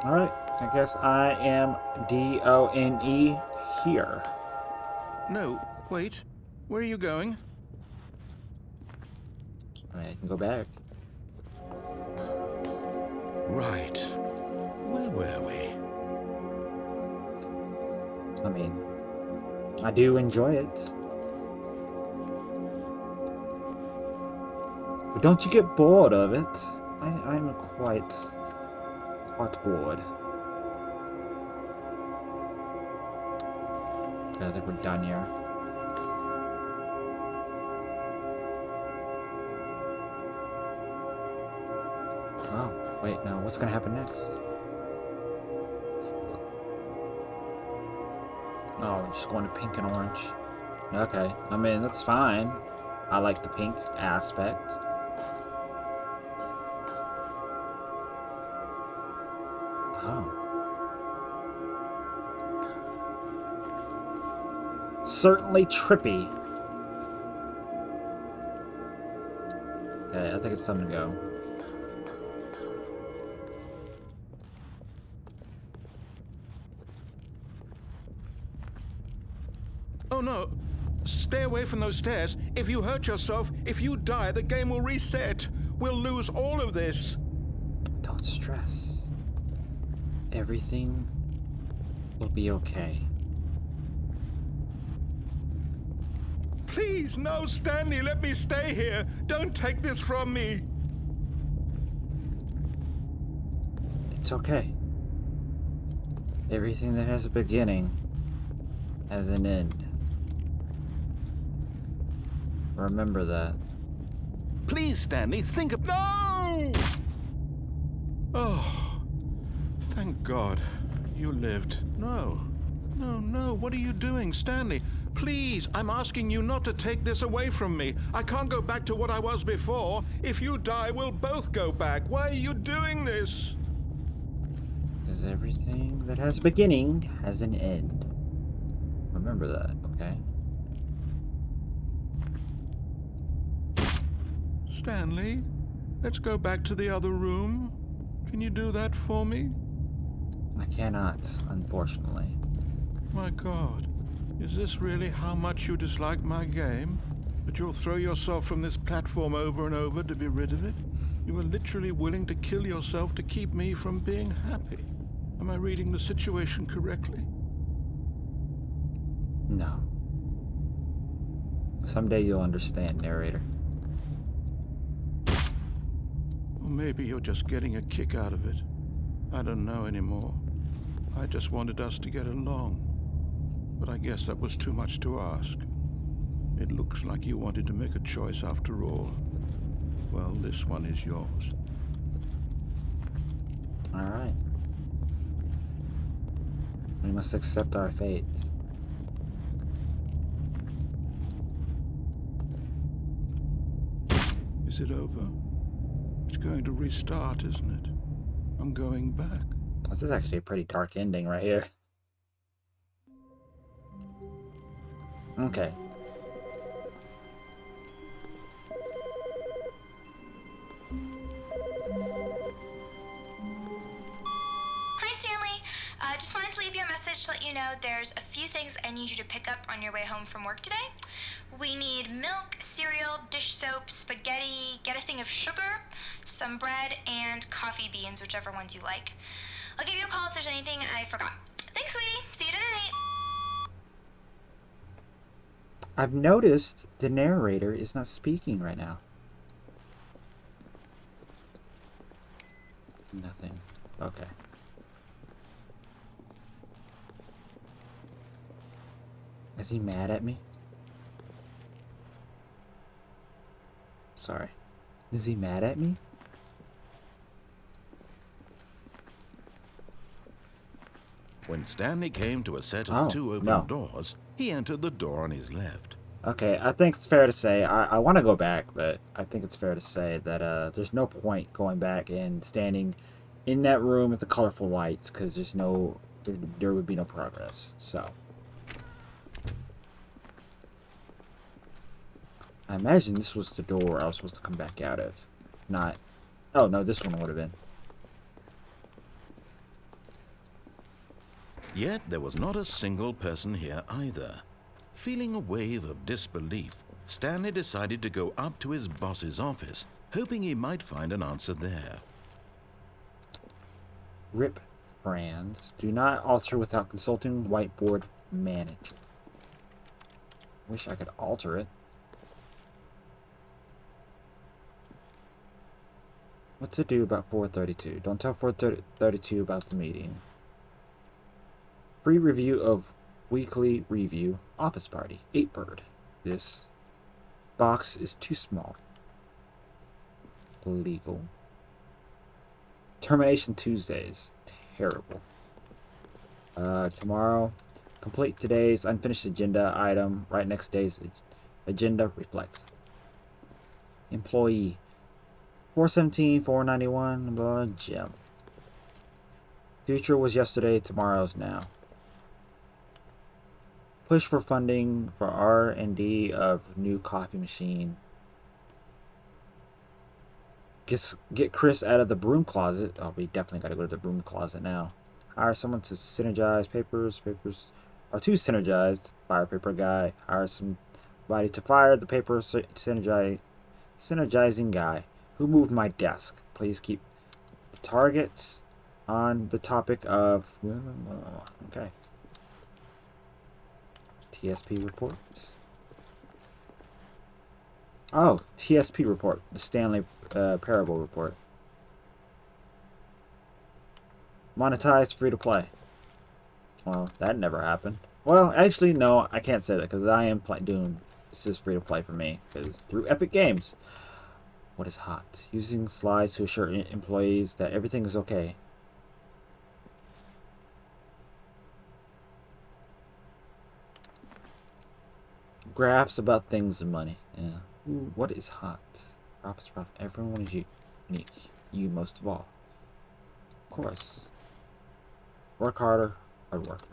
Alright, I guess I am D-O-N-E here. No, wait. Where are you going? I can go back. Right. Where were we? I mean, I do enjoy it. But don't you get bored of it? I'm quite bored. Okay, I think we're done here. Oh, wait, no, what's gonna happen next? Oh, just going to pink and orange. Okay, I mean, that's fine. I like the pink aspect. Oh. Certainly trippy. Okay, I think it's time to go. Oh no! Stay away from those stairs. If you hurt yourself, if you die, the game will reset. We'll lose all of this. Don't stress. Everything will be okay. Please, no, Stanley, let me stay here. Don't take this from me. It's okay. Everything that has a beginning has an end. Remember that. Please, Stanley, think of... No! Oh, thank God. You lived. No. No, what are you doing, Stanley? Please, I'm asking you not to take this away from me. I can't go back to what I was before. If you die, we'll both go back. Why are you doing this? Because everything that has a beginning has an end. Remember that, okay? Stanley, let's go back to the other room. Can you do that for me? I cannot, unfortunately. My God, is this really how much you dislike my game? That you'll throw yourself from this platform over and over to be rid of it? You are literally willing to kill yourself to keep me from being happy. Am I reading the situation correctly? No. Someday you'll understand, narrator. Or maybe you're just getting a kick out of it. I don't know anymore. I just wanted us to get along. But I guess that was too much to ask. It looks like you wanted to make a choice after all. Well, this one is yours. Alright. We must accept our fate. Is it over? It's going to restart, isn't it? I'm going back. This is actually a pretty dark ending right here. Okay. Hi, Stanley. Just wanted to leave you a message to let you know there's a few things I need you to pick up on your way home from work today. We need milk, cereal, dish soap, spaghetti, get a thing of sugar, some bread, and coffee beans, whichever ones you like. I'll give you a call if there's anything I forgot. Thanks, sweetie. See you tonight. I've noticed the narrator is not speaking right now. Nothing. Okay. Is he mad at me? Sorry. Is he mad at me? When Stanley came to a set of two open doors, he entered the door on his left. Okay, I think it's fair to say, I want to go back, but I think it's fair to say that there's no point going back and standing in that room with the colorful lights, because there would be no progress, so. I imagine this was the door I was supposed to come back out of. Not, oh no, this one would have been. Yet there was not a single person here either. Feeling a wave of disbelief, Stanley decided to go up to his boss's office, hoping he might find an answer there. Rip Franz. Do not alter without consulting whiteboard manager. Wish I could alter it. What to do about 432? Don't tell 432 about the meeting. Free review of weekly review office party 8-bird. This box is too small. Legal. Termination Tuesdays. Terrible. Tomorrow. Complete today's unfinished agenda item. Write next day's agenda. Reflect. Employee. 417, 491, blah, gem. Future was yesterday, tomorrow's now. Push for funding for R&D of new coffee machine. Get Chris out of the broom closet. Oh, we definitely got to go to the broom closet now. Hire someone to synergize papers. Papers are too synergized. Fire paper guy. Hire somebody to fire the paper synergizing guy. Who moved my desk? Please keep targets on the topic of... Okay. TSP report. Oh, TSP report. The Stanley Parable report. Monetized, free to play. Well, that never happened. Well, actually, no, I can't say that because I am doing... This is free to play for me because through Epic Games. What is hot? Using slides to assure employees that everything is okay. Graphs about things and money. Yeah. Ooh, what is hot? Office prof. Everyone is unique. You most of all. Of course. Work harder. Hard worker.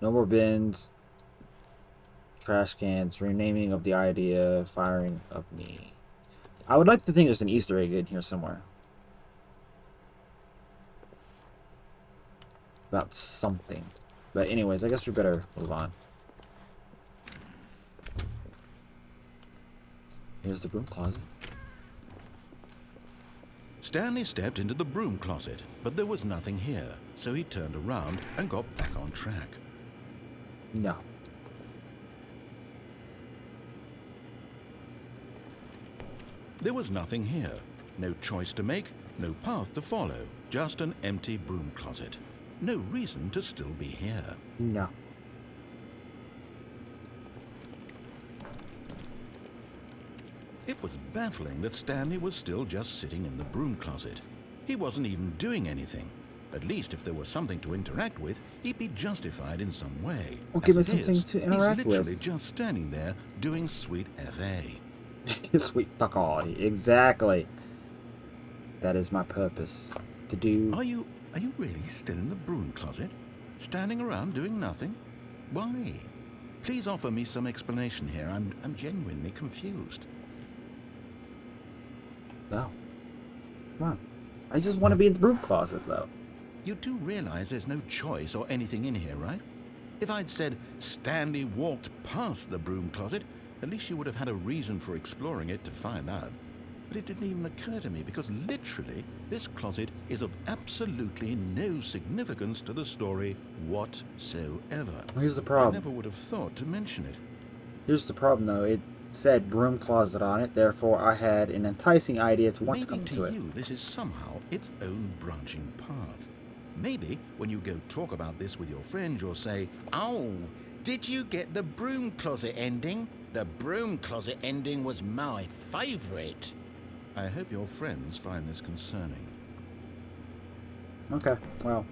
No more bins. Trash cans. Renaming of the idea. Firing of me. I would like to think there's an Easter egg in here somewhere. About something. But anyways, I guess we better move on. Here's the broom closet. Stanley stepped into the broom closet, but there was nothing here, so he turned around and got back on track. No. There was nothing here. No choice to make, no path to follow. Just an empty broom closet. No reason to still be here. No. It was baffling that Stanley was still just sitting in the broom closet. He wasn't even doing anything. At least if there was something to interact with, he'd be justified in some way. Well, give us something to interact with. He's literally just standing there doing sweet FA. Sweet fuck all. Exactly. That is my purpose. To do... Are you really still in the broom closet? Standing around doing nothing? Why? Please offer me some explanation here. I'm genuinely confused. No. Come on. I just want to be in the broom closet, though. You do realize there's no choice or anything in here, right? If I'd said Stanley walked past the broom closet, at least you would have had a reason for exploring it to find out. But it didn't even occur to me because literally this closet is of absolutely no significance to the story whatsoever. Here's the I problem. never would have thought to mention it. Here's the problem, though. It said Broom Closet on it, therefore I had an enticing idea to want to come to it. Maybe to you this is somehow its own branching path. Maybe when you go talk about this with your friends, you'll say, "Oh, did you get the Broom Closet ending? The Broom Closet ending was my favourite." I hope your friends find this concerning. Okay, well,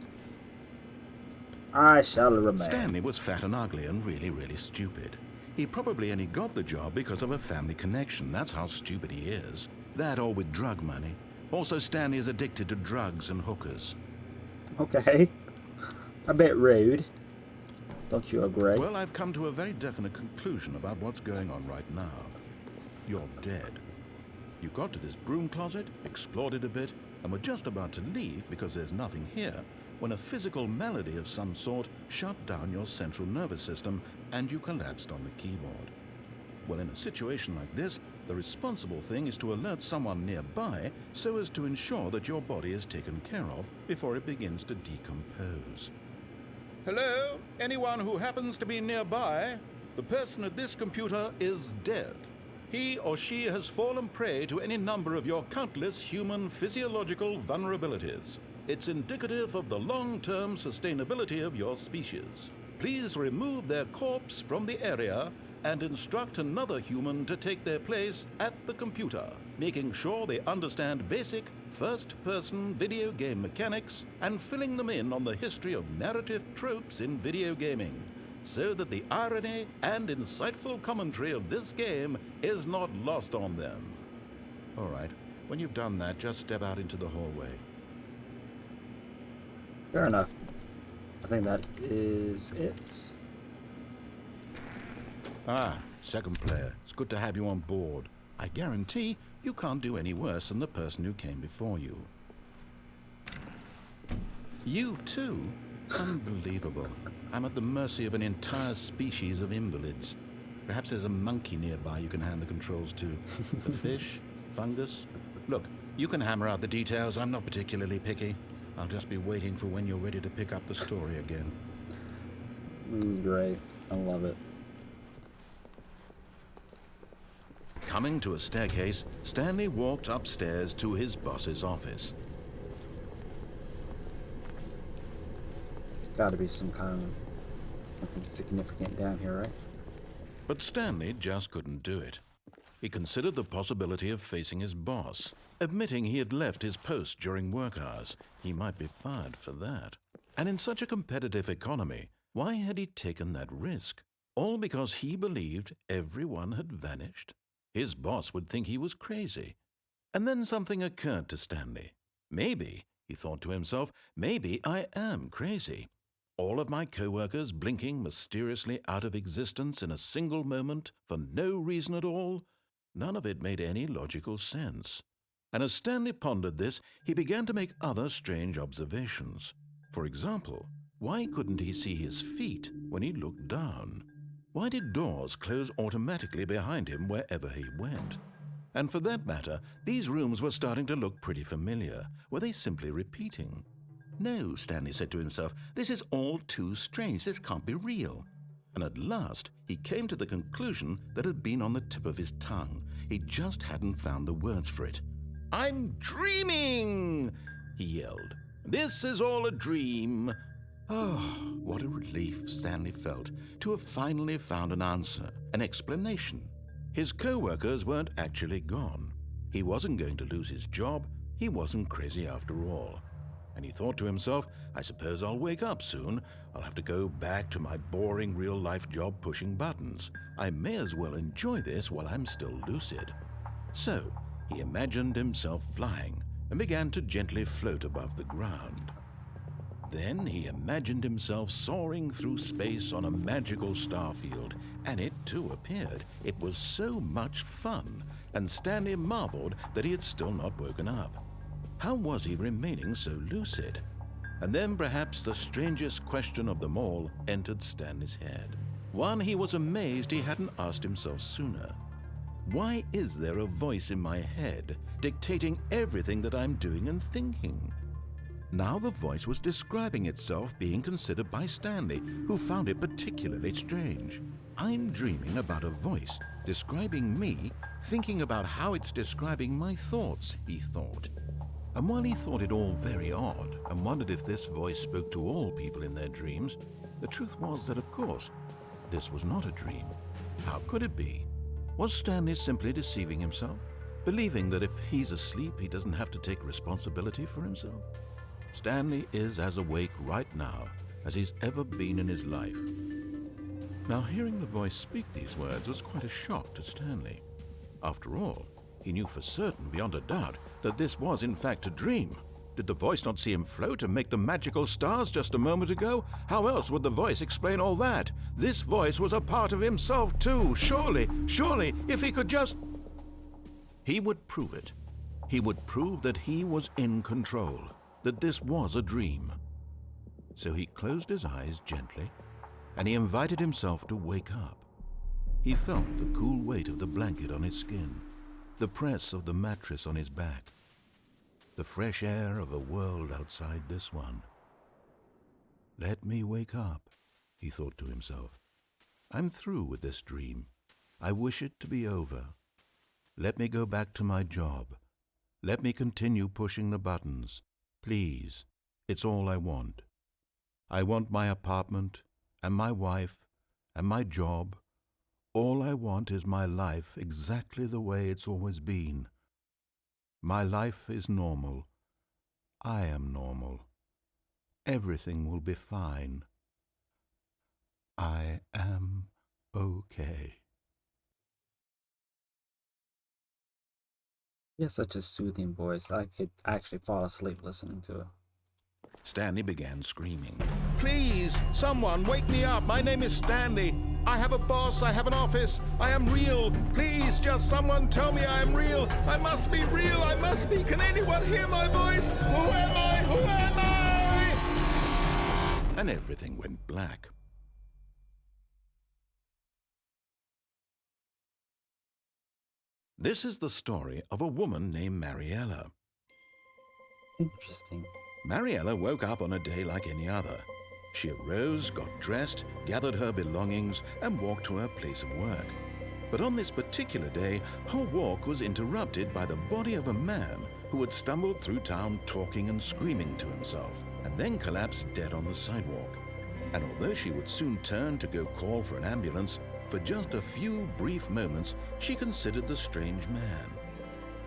I shall remain. Stanley was fat and ugly and really, really stupid. He probably only got the job because of a family connection. That's how stupid he is. That or with drug money. Also, Stanley is addicted to drugs and hookers. Okay. A bit rude. Don't you agree? Well, I've come to a very definite conclusion about what's going on right now. You're dead. You got to this broom closet, explored it a bit, and were just about to leave because there's nothing here, when a physical malady of some sort shut down your central nervous system and you collapsed on the keyboard. Well, in a situation like this, the responsible thing is to alert someone nearby so as to ensure that your body is taken care of before it begins to decompose. Hello? Anyone who happens to be nearby? The person at this computer is dead. He or she has fallen prey to any number of your countless human physiological vulnerabilities. It's indicative of the long-term sustainability of your species. Please remove their corpse from the area and instruct another human to take their place at the computer, making sure they understand basic first-person video game mechanics and filling them in on the history of narrative tropes in video gaming, so that the irony and insightful commentary of this game is not lost on them. All right, when you've done that, just step out into the hallway. Fair enough. I think that is it. Ah, second player. It's good to have you on board. I guarantee you can't do any worse than the person who came before you. You too? Unbelievable. I'm at the mercy of an entire species of invalids. Perhaps there's a monkey nearby you can hand the controls to. The fish? Fungus? Look, you can hammer out the details. I'm not particularly picky. I'll just be waiting for when you're ready to pick up the story again. This is great. I love it. Coming to a staircase, Stanley walked upstairs to his boss's office. There's got to be something significant down here, right? But Stanley just couldn't do it. He considered the possibility of facing his boss, admitting he had left his post during work hours. He might be fired for that. And in such a competitive economy, why had he taken that risk? All because he believed everyone had vanished? His boss would think he was crazy. And then something occurred to Stanley. Maybe, he thought to himself, maybe I am crazy. All of my co-workers blinking mysteriously out of existence in a single moment for no reason at all? None of it made any logical sense. And as Stanley pondered this, he began to make other strange observations. For example, why couldn't he see his feet when he looked down? Why did doors close automatically behind him wherever he went? And for that matter, these rooms were starting to look pretty familiar. Were they simply repeating? No, Stanley said to himself, this is all too strange. This can't be real. And at last, he came to the conclusion that had been on the tip of his tongue. He just hadn't found the words for it. "I'm dreaming!" he yelled. "This is all a dream." Oh, what a relief Stanley felt to have finally found an answer, an explanation. His co-workers weren't actually gone. He wasn't going to lose his job. He wasn't crazy after all. And he thought to himself, I suppose I'll wake up soon. I'll have to go back to my boring real-life job pushing buttons. I may as well enjoy this while I'm still lucid. So he imagined himself flying and began to gently float above the ground. Then he imagined himself soaring through space on a magical starfield, and it too appeared. It was so much fun, and Stanley marveled that he had still not woken up. How was he remaining so lucid? And then perhaps the strangest question of them all entered Stanley's head. One he was amazed he hadn't asked himself sooner. Why is there a voice in my head dictating everything that I'm doing and thinking? Now the voice was describing itself being considered by Stanley, who found it particularly strange. I'm dreaming about a voice describing me, thinking about how it's describing my thoughts, he thought. And while he thought it all very odd and wondered if this voice spoke to all people in their dreams, the truth was that, of course, this was not a dream. How could it be? Was Stanley simply deceiving himself, believing that if he's asleep, he doesn't have to take responsibility for himself? Stanley is as awake right now as he's ever been in his life. Now, hearing the voice speak these words was quite a shock to Stanley. After all, he knew for certain, beyond a doubt, that this was in fact a dream. Did the voice not see him float and make the magical stars just a moment ago? How else would the voice explain all that? This voice was a part of himself too. Surely, if he could just... He would prove it. He would prove that he was in control, that this was a dream. So he closed his eyes gently, and he invited himself to wake up. He felt the cool weight of the blanket on his skin, the press of the mattress on his back, the fresh air of a world outside this one. Let me wake up, he thought to himself. I'm through with this dream. I wish it to be over. Let me go back to my job. Let me continue pushing the buttons. Please, it's all I want. I want my apartment and my wife and my job. All I want is my life exactly the way it's always been. My life is normal. I am normal. Everything will be fine. I am okay. He has such a soothing voice. I could actually fall asleep listening to it. Stanley began screaming. Please, someone, wake me up. My name is Stanley. I have a boss. I have an office. I am real. Please, just someone tell me I am real. I must be real. I must be. Can anyone hear my voice? Who am I? Who am I? And everything went black. This is the story of a woman named Mariella. Interesting. Mariella woke up on a day like any other. She arose, got dressed, gathered her belongings, and walked to her place of work. But on this particular day, her walk was interrupted by the body of a man who had stumbled through town talking and screaming to himself, and then collapsed dead on the sidewalk. And although she would soon turn to go call for an ambulance, for just a few brief moments, she considered the strange man.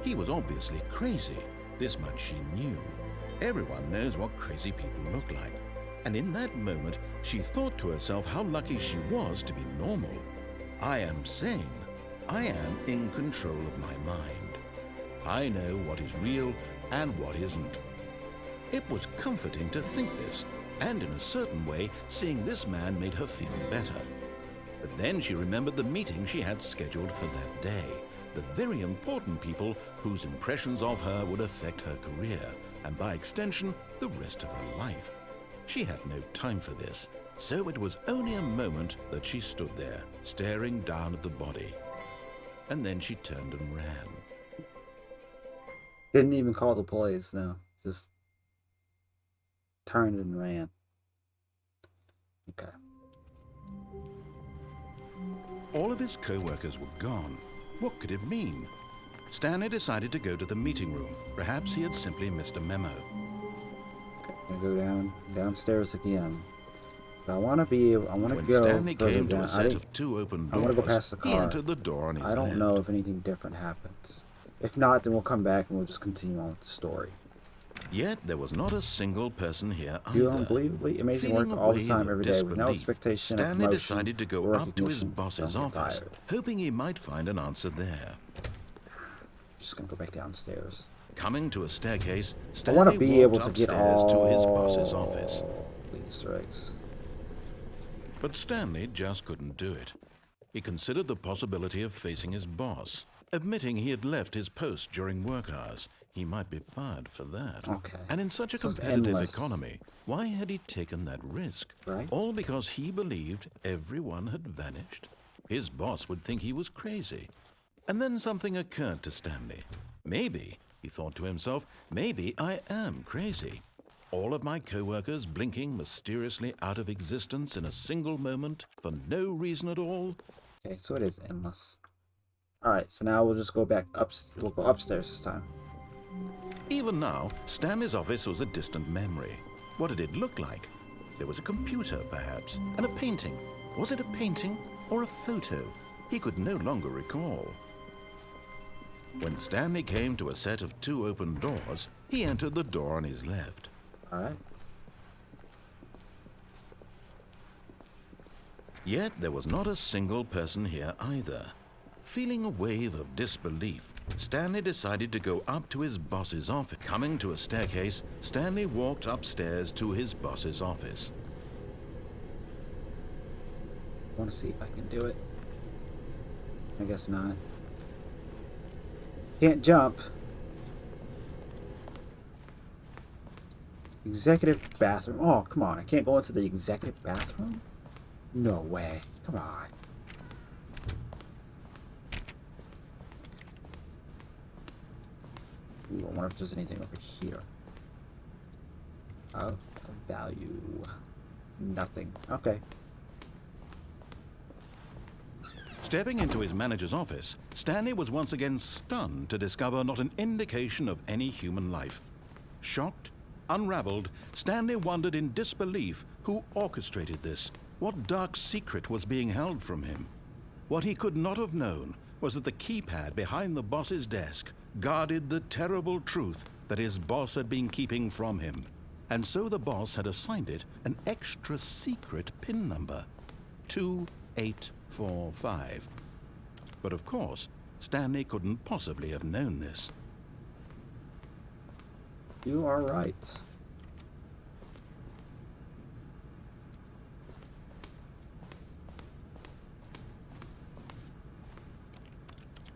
He was obviously crazy. This much she knew. Everyone knows what crazy people look like. And in that moment, she thought to herself how lucky she was to be normal. I am sane. I am in control of my mind. I know what is real and what isn't. It was comforting to think this, and in a certain way, seeing this man made her feel better. But then she remembered the meeting she had scheduled for that day, the very important people whose impressions of her would affect her career, and by extension, the rest of her life. She had no time for this, so it was only a moment that she stood there, staring down at the body. And then she turned and ran. Didn't even call the police, no. Just turned and ran. Okay. All of his co-workers were gone. What could it mean? Stanley decided to go to the meeting room. Perhaps he had simply missed a memo. I'm gonna go downstairs again. But I want to be able. I want to When go Stanley further came to down. a set of two open doors, I want to go past the he car. entered the door on his I don't left. know if anything different happens. If not, then we'll come back and we'll just continue on with the story. Yet there was not a single person here either. Do unbelievably amazing work Feeling a all the wave time, of every day, with no disbelief, expectation of Stanley promotion decided to go or up to his recognition. boss's Don't get office, fired. hoping he might find an answer there. Just gonna go back downstairs. Coming to a staircase, I Stanley want to be able walked to get upstairs all to his boss's office. the Easter eggs. But Stanley just couldn't do it. He considered the possibility of facing his boss, admitting he had left his post during work hours. He might be fired for that. Okay. And in such a So it's competitive endless. economy, why had he taken that risk? Right. All because he believed everyone had vanished? His boss would think he was crazy. And then something occurred to Stanley. Maybe, he thought to himself, maybe I am crazy. All of my co-workers blinking mysteriously out of existence in a single moment for no reason at all. Okay, so it is endless. Alright, so now we'll just go back up. We'll go upstairs this time. Even now, Stanley's office was a distant memory. What did it look like? There was a computer, perhaps, and a painting. Was it a painting or a photo? He could no longer recall. When Stanley came to a set of 2 open doors, he entered the door on his left. Alright. Yet there was not a single person here either. Feeling a wave of disbelief, Stanley decided to go up to his boss's office. Coming to a staircase, Stanley walked upstairs to his boss's office. I want to see if I can do it. I guess not. Can't jump. Executive bathroom. Oh, come on. I can't go into the executive bathroom? No way. Come on. Ooh, I wonder if there's anything over here. Of value. Nothing. Okay. Stepping into his manager's office, Stanley was once again stunned to discover not an indication of any human life. Shocked, unraveled, Stanley wondered in disbelief who orchestrated this. What dark secret was being held from him? What he could not have known was that the keypad behind the boss's desk guarded the terrible truth that his boss had been keeping from him. And so the boss had assigned it an extra secret PIN number, 2845. But of course, Stanley couldn't possibly have known this. You are right.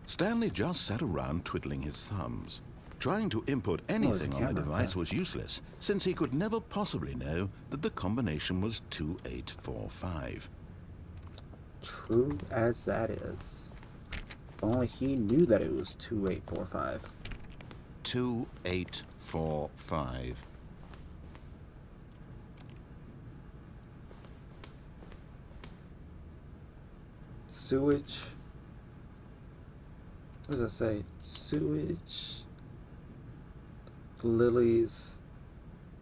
Stanley just sat around twiddling his thumbs. Trying to input anything on the device was useless, since he could never possibly know that the combination was 2845. True as that is. If only he knew that it was 2845. 2845. Sewage. What does it say? Sewage. Lilies.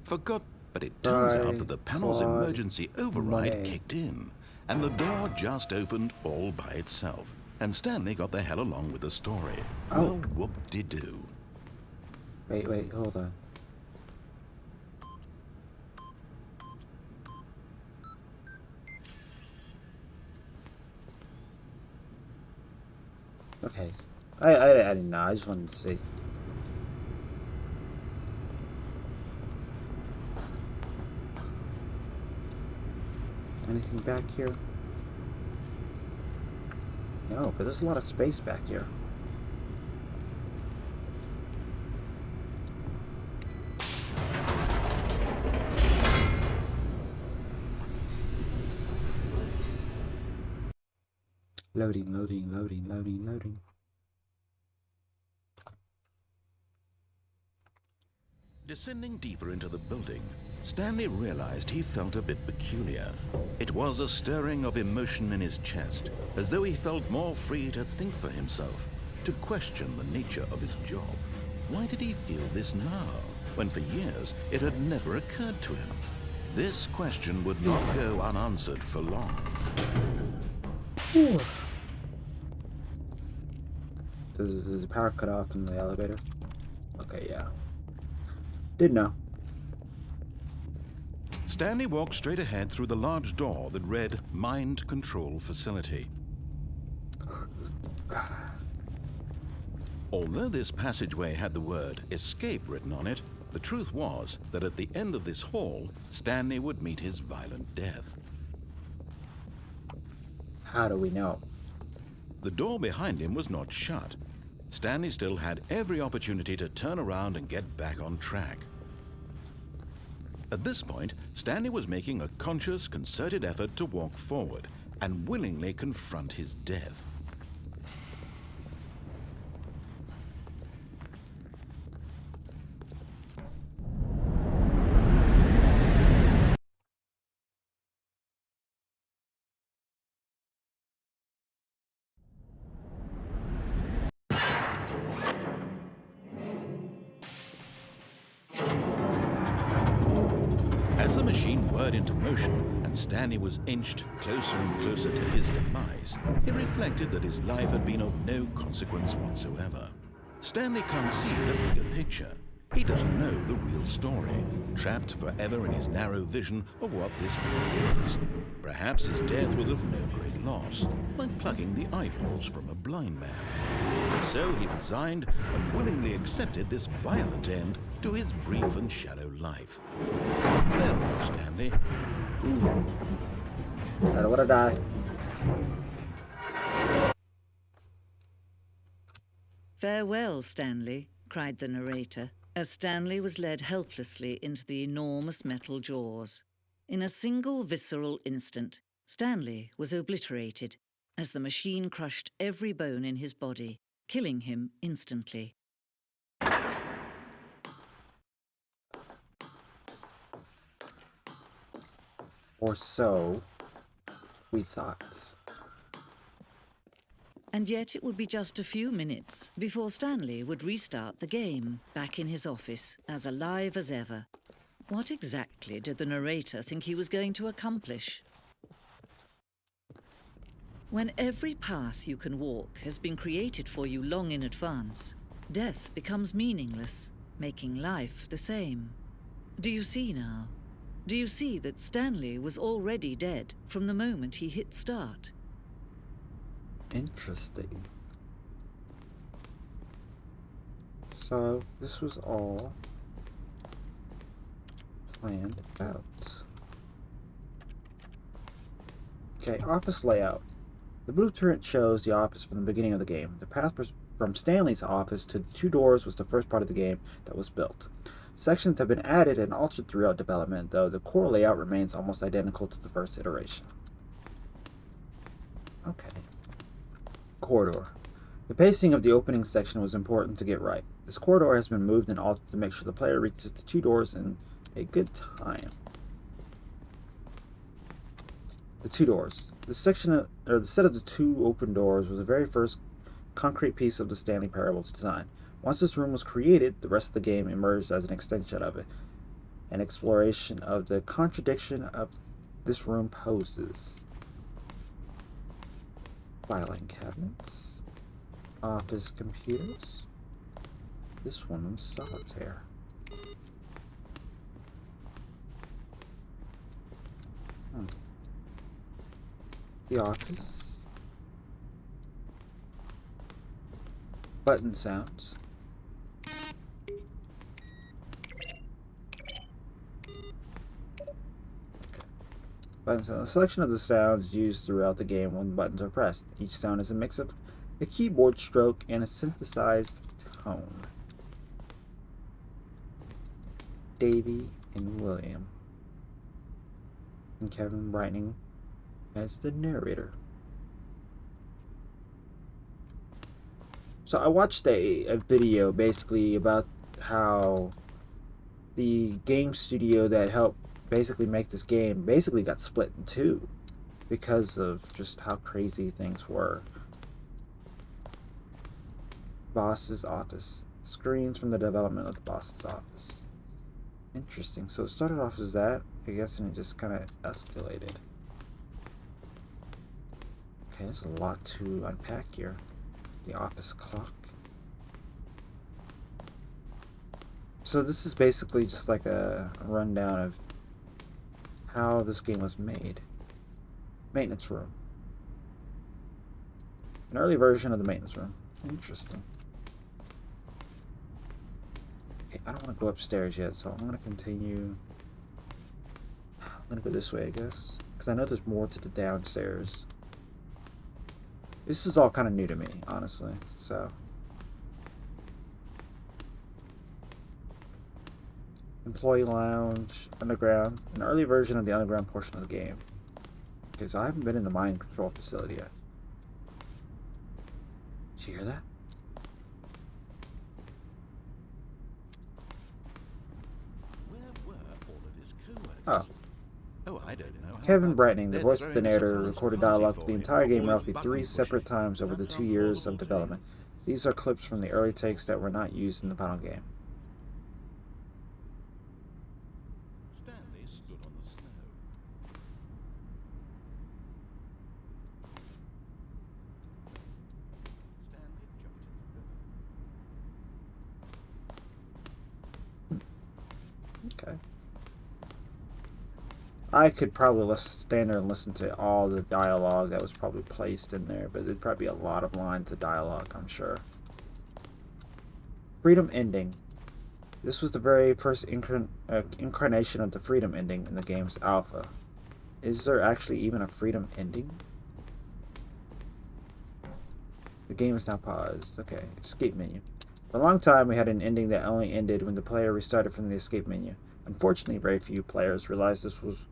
Forgot, but it turns out that the panel's Claude, emergency override money. kicked in, and the door just opened all by itself. And Stanley got the hell along with the story. Oh. Well, whoop-de-doo. Wait, hold on. Okay. I didn't know. I just wanted to see. Anything back here? No, but there's a lot of space back here. Loading. Descending deeper into the building, Stanley realized he felt a bit peculiar. It was a stirring of emotion in his chest, as though he felt more free to think for himself, to question the nature of his job. Why did he feel this now, when for years it had never occurred to him? This question would not go unanswered for long. Does the power cut off in the elevator? Okay, yeah. Didn't know. Stanley walked straight ahead through the large door that read Mind Control Facility. Although this passageway had the word Escape written on it, the truth was that at the end of this hall, Stanley would meet his violent death. How do we know? The door behind him was not shut. Stanley still had every opportunity to turn around and get back on track. At this point, Stanley was making a conscious, concerted effort to walk forward and willingly confront his death. machine whirred into motion and Stanley was inched closer and closer to his demise, he reflected that his life had been of no consequence whatsoever. Stanley can't see the bigger picture. He doesn't know the real story, trapped forever in his narrow vision of what this world is. Perhaps his death was of no great loss, like plucking the eyeballs from a blind man. So he resigned and willingly accepted this violent end to his brief and shallow life. Farewell, Stanley. I don't want to die. "Farewell, Stanley," cried the narrator, as Stanley was led helplessly into the enormous metal jaws. In a single visceral instant, Stanley was obliterated as the machine crushed every bone in his body, killing him instantly. Or so we thought. And yet it would be just a few minutes before Stanley would restart the game, back in his office, as alive as ever. What exactly did the narrator think he was going to accomplish? When every path you can walk has been created for you long in advance, death becomes meaningless, making life the same. Do you see now? Do you see that Stanley was already dead from the moment he hit start? Interesting. So, this was all planned out. Okay, office layout. The blueprint shows the office from the beginning of the game. The path from Stanley's office to the two doors was the first part of the game that was built. Sections have been added and altered throughout development, though the core layout remains almost identical to the first iteration. Okay. Corridor. The pacing of the opening section was important to get right. This corridor has been moved and altered to make sure the player reaches the two doors in a good time. The two doors. The set of the two open doors was the very first concrete piece of the Stanley Parable's design. Once this room was created, the rest of the game emerged as an extension of it. An exploration of the contradiction of this room poses. Filing cabinets. Office computers. This one was solitaire. The office. Button sounds. Buttons. A selection of the sounds used throughout the game when buttons are pressed. Each sound is a mix of a keyboard stroke and a synthesized tone. Davy and William. And Kevin Brightning as the narrator. So I watched a video basically about how the game studio that helped basically make this game basically got split in two because of just how crazy things were. Boss's office. Screens from the development of the boss's office. Interesting. So it started off as that, I guess, and it just kind of escalated. Okay, there's a lot to unpack here. The office clock. So this is basically just like a rundown of how this game was made. Maintenance room. An early version of the maintenance room. Interesting. Okay, I don't want to go upstairs yet, so I'm going to continue. I'm going to go this way, I guess. Because I know there's more to the downstairs. This is all kind of new to me, honestly, so. Employee lounge, underground, an early version of the underground portion of the game. Okay, so I haven't been in the mine control facility yet. Did you hear that? Where were all of his co-workers? Oh. Oh, I don't know. Kevin Brightning, the They're voice of the throwing us a narrator, nice recorded party dialogue for for the him, entire game all his roughly button 3 pushing. separate times over the Does that 2 sound years of horrible to you? development. These are clips from the early takes that were not used in the final game. Stanley stood on the snow. Stanley jumped in the river. Okay. I could probably stand there and listen to all the dialogue that was probably placed in there, but there'd probably be a lot of lines of dialogue, I'm sure. Freedom ending. This was the very first incarnation of the freedom ending in the game's alpha. Is there actually even a freedom ending? The game is now paused. Okay, escape menu. For a long time, we had an ending that only ended when the player restarted from the escape menu. Unfortunately, very few players realized this was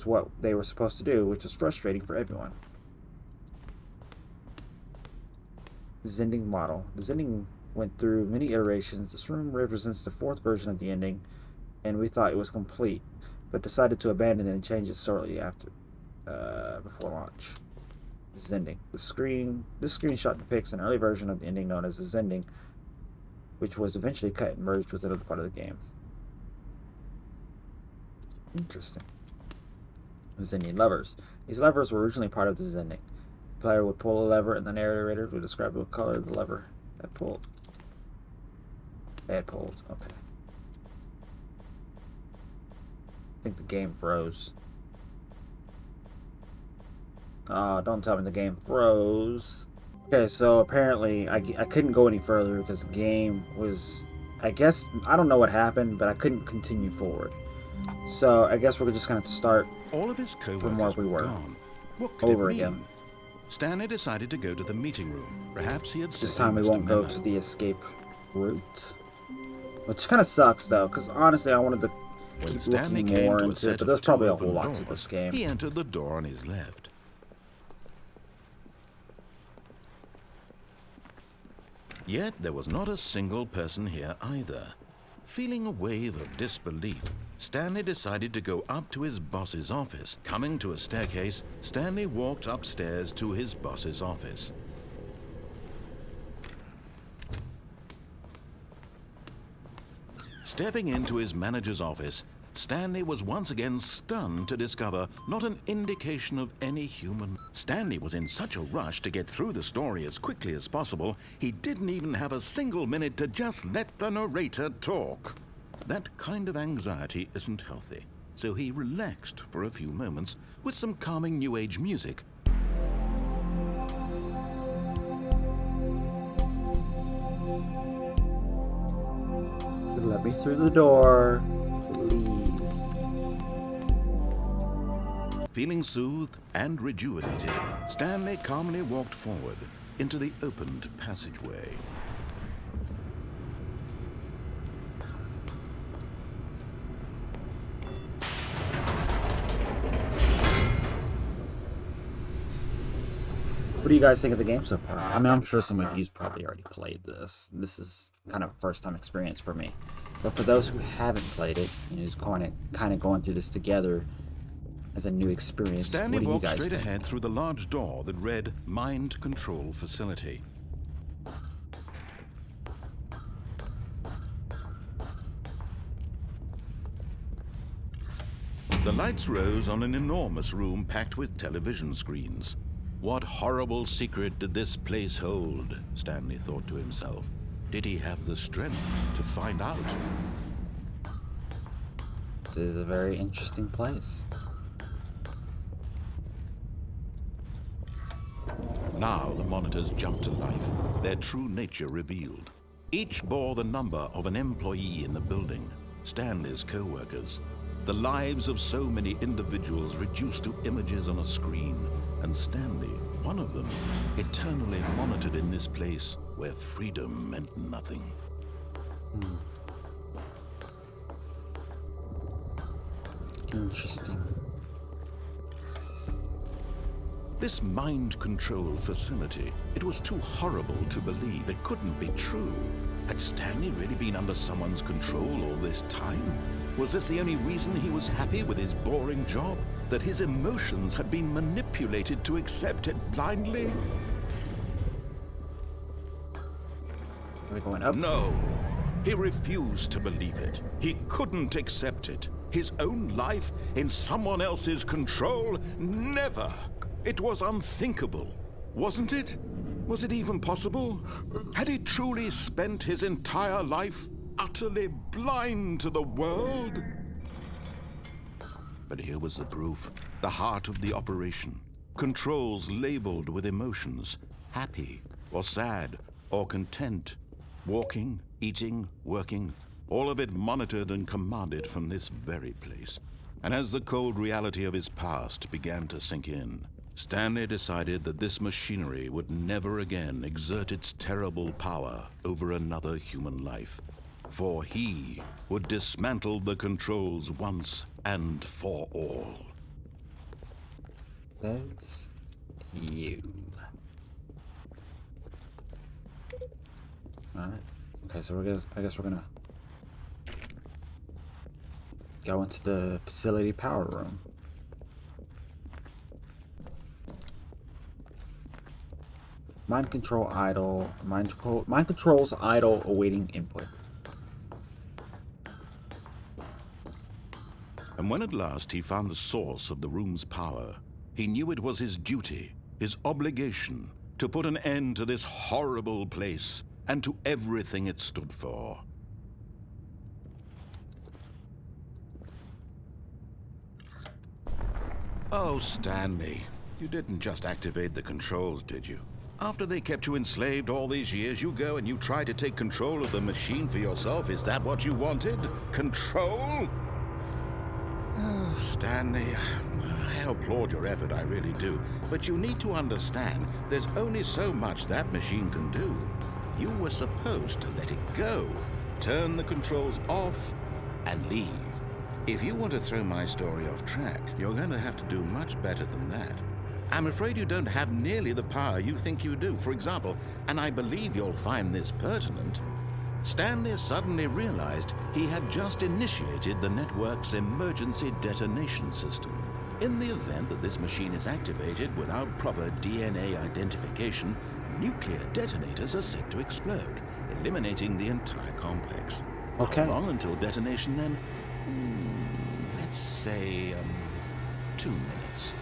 what they were supposed to do, which was frustrating for everyone. Zending model. The Zending went through many iterations. This room represents the fourth version of the ending, and we thought it was complete, but decided to abandon it and change it shortly after, before launch. Zending. This screenshot depicts an early version of the ending known as the Zending, which was eventually cut and merged with another part of the game. Interesting. Zending levers. These levers were originally part of the Zending. The player would pull a lever, and the narrator would describe what color the lever had pulled. They had pulled. Okay. I think the game froze. Oh, don't tell me the game froze. Okay, so apparently I couldn't go any further because the game was... I guess... I don't know what happened, but I couldn't continue forward. So I guess we're just going to start all of his co-workers from where we were. Gone. What could Over it mean? again. Stanley decided to go to the meeting room. Perhaps he had This seen time we Mr. won't go Miller. to the escape route. Which kind of sucks, though, because honestly I wanted to When keep Stanley looking came more to a into set it, but of there's two probably a open whole lot to doors, this game. He entered the door on his left. Yet there was not a single person here either. Feeling a wave of disbelief, Stanley decided to go up to his boss's office. Coming to a staircase, Stanley walked upstairs to his boss's office. Stepping into his manager's office, Stanley was once again stunned to discover not an indication of any human. Stanley was in such a rush to get through the story as quickly as possible, he didn't even have a single minute to just let the narrator talk. That kind of anxiety isn't healthy, so he relaxed for a few moments with some calming New Age music. Let me through the door, please. Feeling soothed and rejuvenated, Stanley calmly walked forward into the opened passageway. What do you guys think of the game so far? I mean, I'm sure some of you's probably already played this. This is kind of a first-time experience for me. But for those who haven't played it, and who's kind of going through this together as a new experience, Stanley what do you walked guys straight think? ahead through the large door that read Mind Control Facility. The lights rose on an enormous room packed with television screens. What horrible secret did this place hold? Stanley thought to himself. Did he have the strength to find out? This is a very interesting place. Now the monitors jumped to life, their true nature revealed. Each bore the number of an employee in the building, Stanley's co-workers. The lives of so many individuals reduced to images on a screen, and Stanley, one of them, eternally monitored in this place where freedom meant nothing. Interesting. This mind control facility, it was too horrible to believe. It couldn't be true. Had Stanley really been under someone's control all this time? Was this the only reason he was happy with his boring job? That his emotions had been manipulated to accept it blindly? Are we going up? No. He refused to believe it. He couldn't accept it. His own life in someone else's control? Never! It was unthinkable, wasn't it? Was it even possible? Had he truly spent his entire life utterly blind to the world? But here was the proof. The heart of the operation. Controls labeled with emotions. Happy, or sad, or content. Walking, eating, working. All of it monitored and commanded from this very place. And as the cold reality of his past began to sink in, Stanley decided that this machinery would never again exert its terrible power over another human life. For he would dismantle the controls once and for all. That's you. Alright. Okay, so I guess we're gonna go into the facility power room. Mind controls idle, awaiting input. And when at last he found the source of the room's power, he knew it was his duty, his obligation, to put an end to this horrible place and to everything it stood for. Oh, Stanley, you didn't just activate the controls, did you? After they kept you enslaved all these years, you go and you try to take control of the machine for yourself. Is that what you wanted? Control? Oh, Stanley, I applaud your effort, I really do. But you need to understand, there's only so much that machine can do. You were supposed to let it go, turn the controls off, and leave. If you want to throw my story off track, you're going to have to do much better than that. I'm afraid you don't have nearly the power you think you do. For example, and I believe you'll find this pertinent, Stanley suddenly realized he had just initiated the network's emergency detonation system. In the event that this machine is activated without proper DNA identification, nuclear detonators are set to explode, eliminating the entire complex. Okay. How long until detonation then? Let's say, 2 minutes.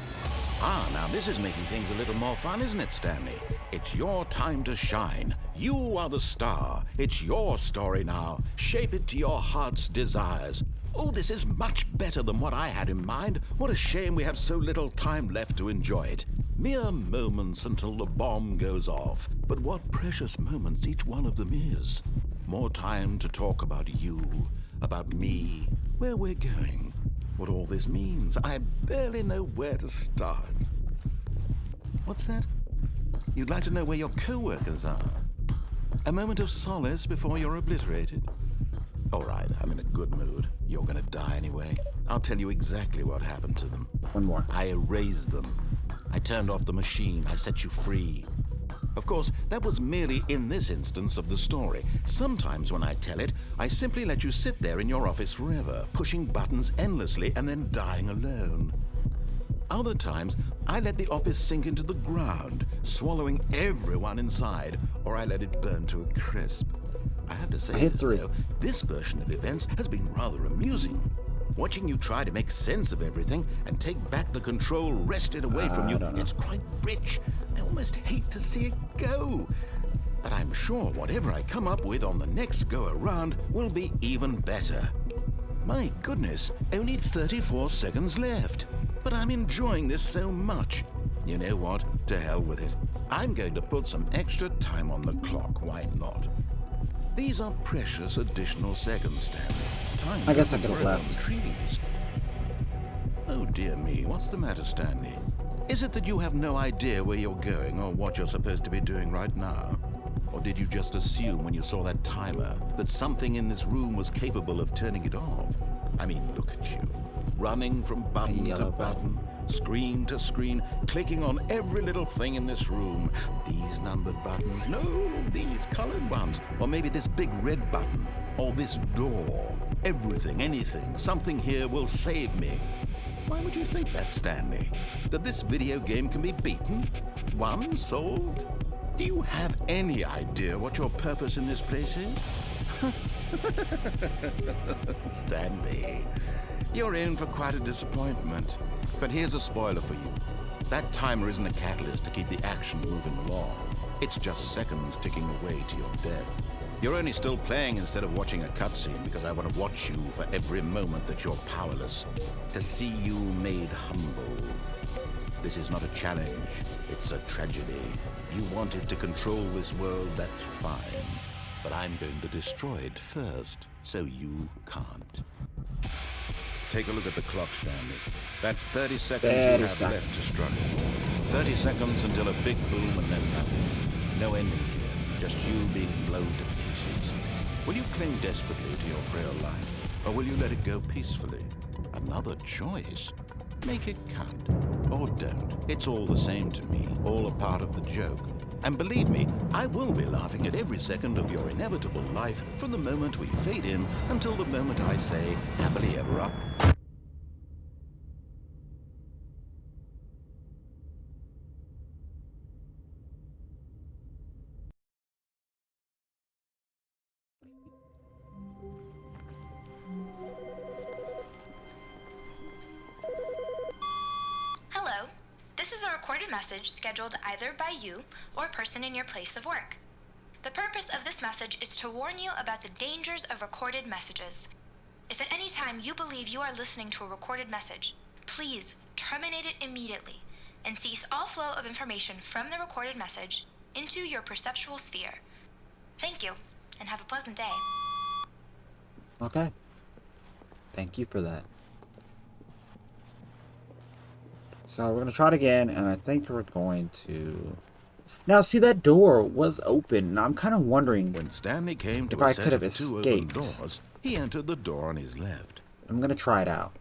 Now this is making things a little more fun, isn't it, Stanley? It's your time to shine. You are the star. It's your story now. Shape it to your heart's desires. Oh, this is much better than what I had in mind. What a shame we have so little time left to enjoy it. Mere moments until the bomb goes off. But what precious moments each one of them is. More time to talk about you, about me, where we're going, what all this means. I barely know where to start. What's that? You'd like to know where your co-workers are? A moment of solace before you're obliterated? All right, I'm in a good mood. You're gonna die anyway. I'll tell you exactly what happened to them. One more. I erased them. I turned off the machine. I set you free. Of course, that was merely in this instance of the story. Sometimes when I tell it, I simply let you sit there in your office forever, pushing buttons endlessly and then dying alone. Other times, I let the office sink into the ground, swallowing everyone inside, or I let it burn to a crisp. I have to say this, though, this version of events has been rather amusing. Watching you try to make sense of everything and take back the control wrested away from you, it's quite rich. I almost hate to see it go. But I'm sure whatever I come up with on the next go-around will be even better. My goodness, only 34 seconds left. But I'm enjoying this so much. You know what? To hell with it. I'm going to put some extra time on the clock. Why not? These are precious additional seconds, Stanley. Time I guess I could have grow on left. trees. Oh dear me, what's the matter, Stanley? Is it that you have no idea where you're going or what you're supposed to be doing right now? Or did you just assume when you saw that timer that something in this room was capable of turning it off? I mean, look at you. Running from button to button, screen to screen, clicking on every little thing in this room. These numbered buttons, no, these colored ones. Or maybe this big red button, or this door. Everything, anything, something here will save me. Why would you think that, Stanley? That this video game can be beaten? Won? Solved? Do you have any idea what your purpose in this place is? Stanley, you're in for quite a disappointment. But here's a spoiler for you. That timer isn't a catalyst to keep the action moving along. It's just seconds ticking away to your death. You're only still playing instead of watching a cutscene because I want to watch you for every moment that you're powerless, to see you made humble. This is not a challenge, it's a tragedy. You wanted to control this world, that's fine. But I'm going to destroy it first, so you can't. Take a look at the clock, Stanley. That's 30 seconds you have left to struggle. 30 seconds until a big boom and then nothing. No ending here, just you being blown to pieces. Will you cling desperately to your frail life, or will you let it go peacefully? Another choice. Make it count, or don't. It's all the same to me, all a part of the joke. And believe me, I will be laughing at every second of your inevitable life from the moment we fade in until the moment I say, happily ever up. Hello. This is a recorded message scheduled either by you or a person in your place of work. The purpose of this message is to warn you about the dangers of recorded messages. If at any time you believe you are listening to a recorded message, please terminate it immediately and cease all flow of information from the recorded message into your perceptual sphere. Thank you, and have a pleasant day. Okay. Thank you for that. So we're going to try it again, and I think we're going to... Now, see, that door was open, and I'm kind of wondering When Stanley came to if a I set could have of two open escaped. doors, he entered the door on his left. I'm going to try it out.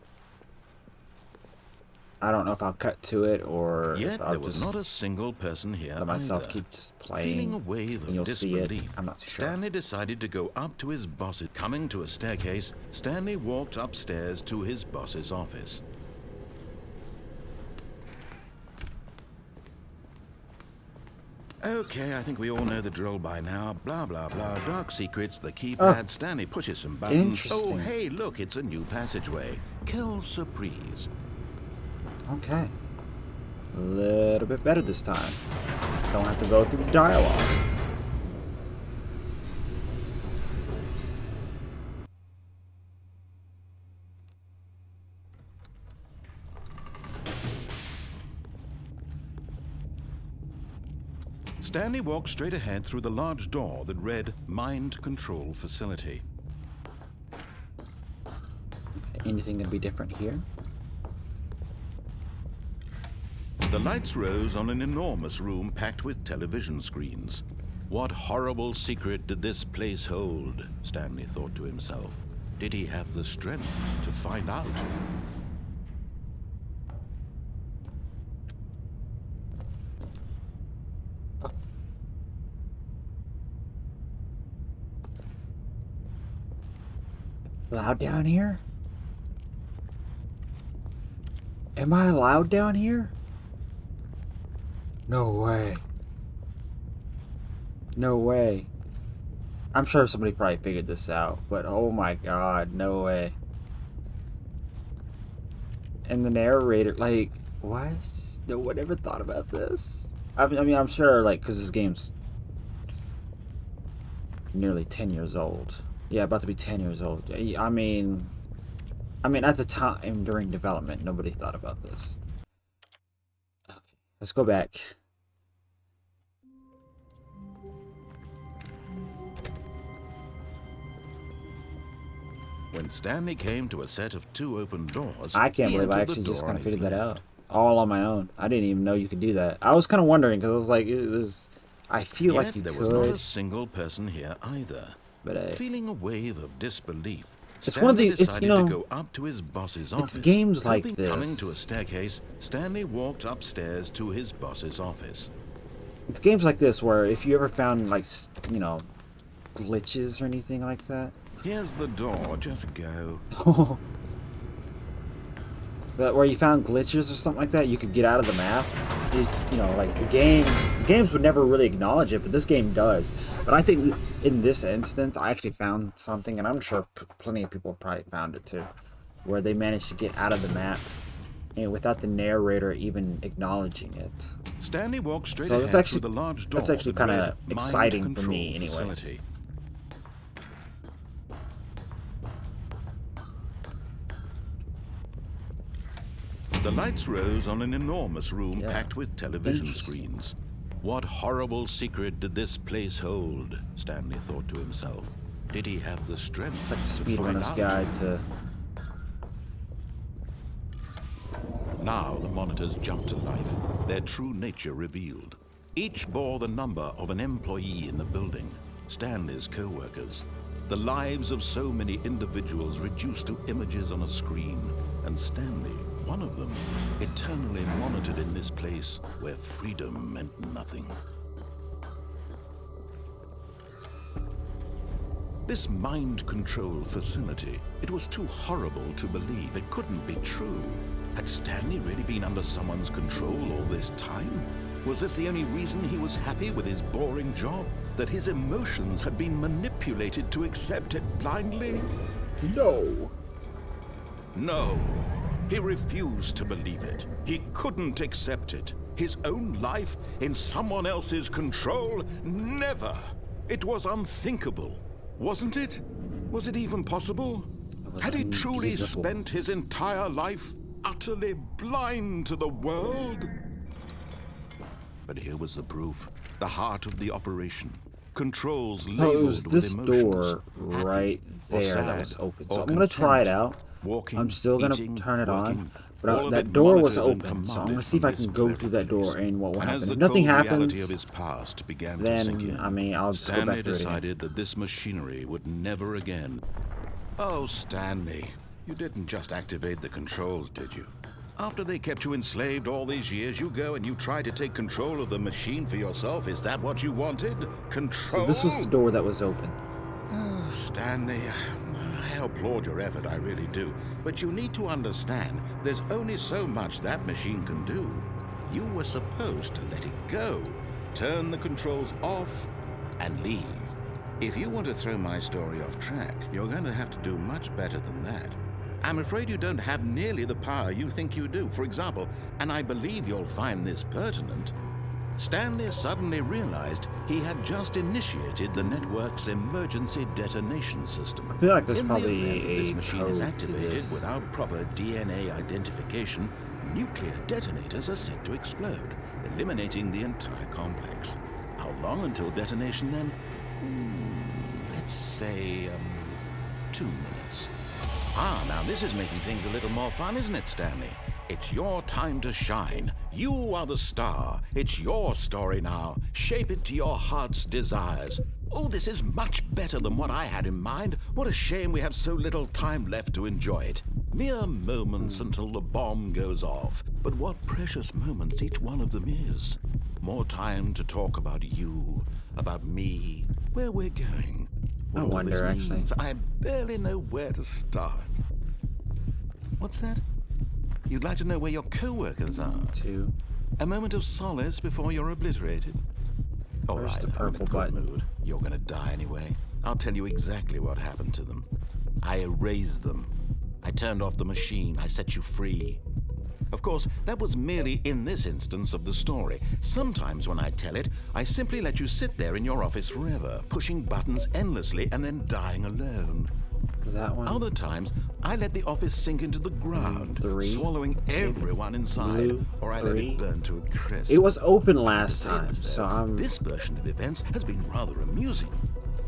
I don't know if I'll cut to it, or Yet if I'll there was just not a single person here let myself either. keep just playing, Feeling a wave and of you'll see it. disbelief, I'm not too sure. Stanley decided to go up to his boss's. Coming to a staircase, Stanley walked upstairs to his boss's office. Okay, I think we all know the drill by now. Blah, blah, blah. Dark secrets, the keypad. Stanley pushes some buttons. Interesting. Oh, hey, look, it's a new passageway. Quelle surprise. Okay. A little bit better this time. Don't have to go through the dialogue. Stanley walked straight ahead through the large door that read Mind Control Facility. Anything gonna be different here? The lights rose on an enormous room packed with television screens. What horrible secret did this place hold? Stanley thought to himself. Did he have the strength to find out? Loud down here? Am I allowed down here? No way. No way. I'm sure somebody probably figured this out, but oh my god, no way. And the narrator, like, what? No one ever thought about this? I mean, I'm sure, like, because this game's nearly 10 years old. Yeah, about to be 10 years old. I mean, at the time during development, nobody thought about this. Okay, let's go back. When Stanley came to a set of two open doors, I can't he believe I entered the actually just door kind on of his figured that left. out. All on my own. I didn't even know you could do that. I was kind of wondering, because I was like, I feel Yet like you there could. was not a single person here either. But feeling a wave of disbelief, It's one of Stanley the- it's, decided you know, to go up to his boss's office. games like Coming this. to a staircase, Stanley walked upstairs to his boss's office. It's games like this where if you ever found, like, you know, glitches or anything like that. Here's the door, just go. But where you found glitches or something like that, you could get out of the map. You know, like the game games would never really acknowledge it, but this game does. But I think in this instance, I actually found something, and I'm sure plenty of people probably found it too, where they managed to get out of the map, and without the narrator even acknowledging it. Stanley walked straight So ahead through the large door. that's actually that kind of read exciting Mind for me, Control anyways. Facility. The lights rose on an enormous room packed with television screens. What horrible secret did this place hold? Stanley thought to himself. Did he have the strength It's like to find Speedrunner's out? Guide to... Now the monitors jumped to life, their true nature revealed. Each bore the number of an employee in the building, Stanley's co-workers. The lives of so many individuals reduced to images on a screen, and Stanley, one of them, eternally monitored in this place where freedom meant nothing. This mind control facility, it was too horrible to believe. It couldn't be true. Had Stanley really been under someone's control all this time? Was this the only reason he was happy with his boring job? That his emotions had been manipulated to accept it blindly? No! No. He refused to believe it. He couldn't accept it. His own life in someone else's control? Never! It was unthinkable. Wasn't it? Was it even possible? Had he truly unfeasible. spent his entire life utterly blind to the world? But here was the proof. The heart of the operation. Controls No, it was labeled with this emotions. door right or there that sad, was open. or So I'm going to try it content. out. Walking, I'm still going eating, to turn it working, on. But all of that it door was monitored and open, so I'm commanded going to see if I from can this go very through that door place. and what will And happen. as the If nothing cold reality of happens, his past began to sink in, then, I mean, I'll just go Stanley back through it again. decided that this machinery would never again. Oh, Stanley, you didn't just activate the controls, did you? After they kept you enslaved all these years, you go and you try to take control of the machine for yourself. Is that what you wanted? Control? So this was the door that was open. Oh, Stanley, I applaud your effort, I really do. But you need to understand, there's only so much that machine can do. You were supposed to let it go, turn the controls off, and leave. If you want to throw my story off track, you're going to have to do much better than that. I'm afraid you don't have nearly the power you think you do. For example, and I believe you'll find this pertinent, Stanley suddenly realized he had just initiated the network's emergency detonation system. I feel like there's In the probably event that this a machine code is to activated this. without proper DNA identification, nuclear detonators are set to explode, eliminating the entire complex. How long until detonation then? Let's say, 2 minutes. Ah, now this is making things a little more fun, isn't it, Stanley? It's your time to shine. You are the star. It's your story now. Shape it to your heart's desires. Oh, this is much better than what I had in mind. What a shame we have so little time left to enjoy it. Mere moments until the bomb goes off. But what precious moments each one of them is. More time to talk about you, about me, where we're going. I What all wonder, this actually. means, I barely know where to start. What's that? You'd like to know where your co-workers are? 2. A moment of solace before you're obliterated? All Where's right, the I'm in a purple good button? mood. You're gonna die anyway. I'll tell you exactly what happened to them. I erased them. I turned off the machine. I set you free. Of course, that was merely in this instance of the story. Sometimes when I tell it, I simply let you sit there in your office forever, pushing buttons endlessly and then dying alone. That one. Other times, I let the office sink into the ground, 3. swallowing everyone inside, Blue, or I let 3. it burn to a crisp. It was open last To say time, this, so though, I'm... This version of events has been rather amusing.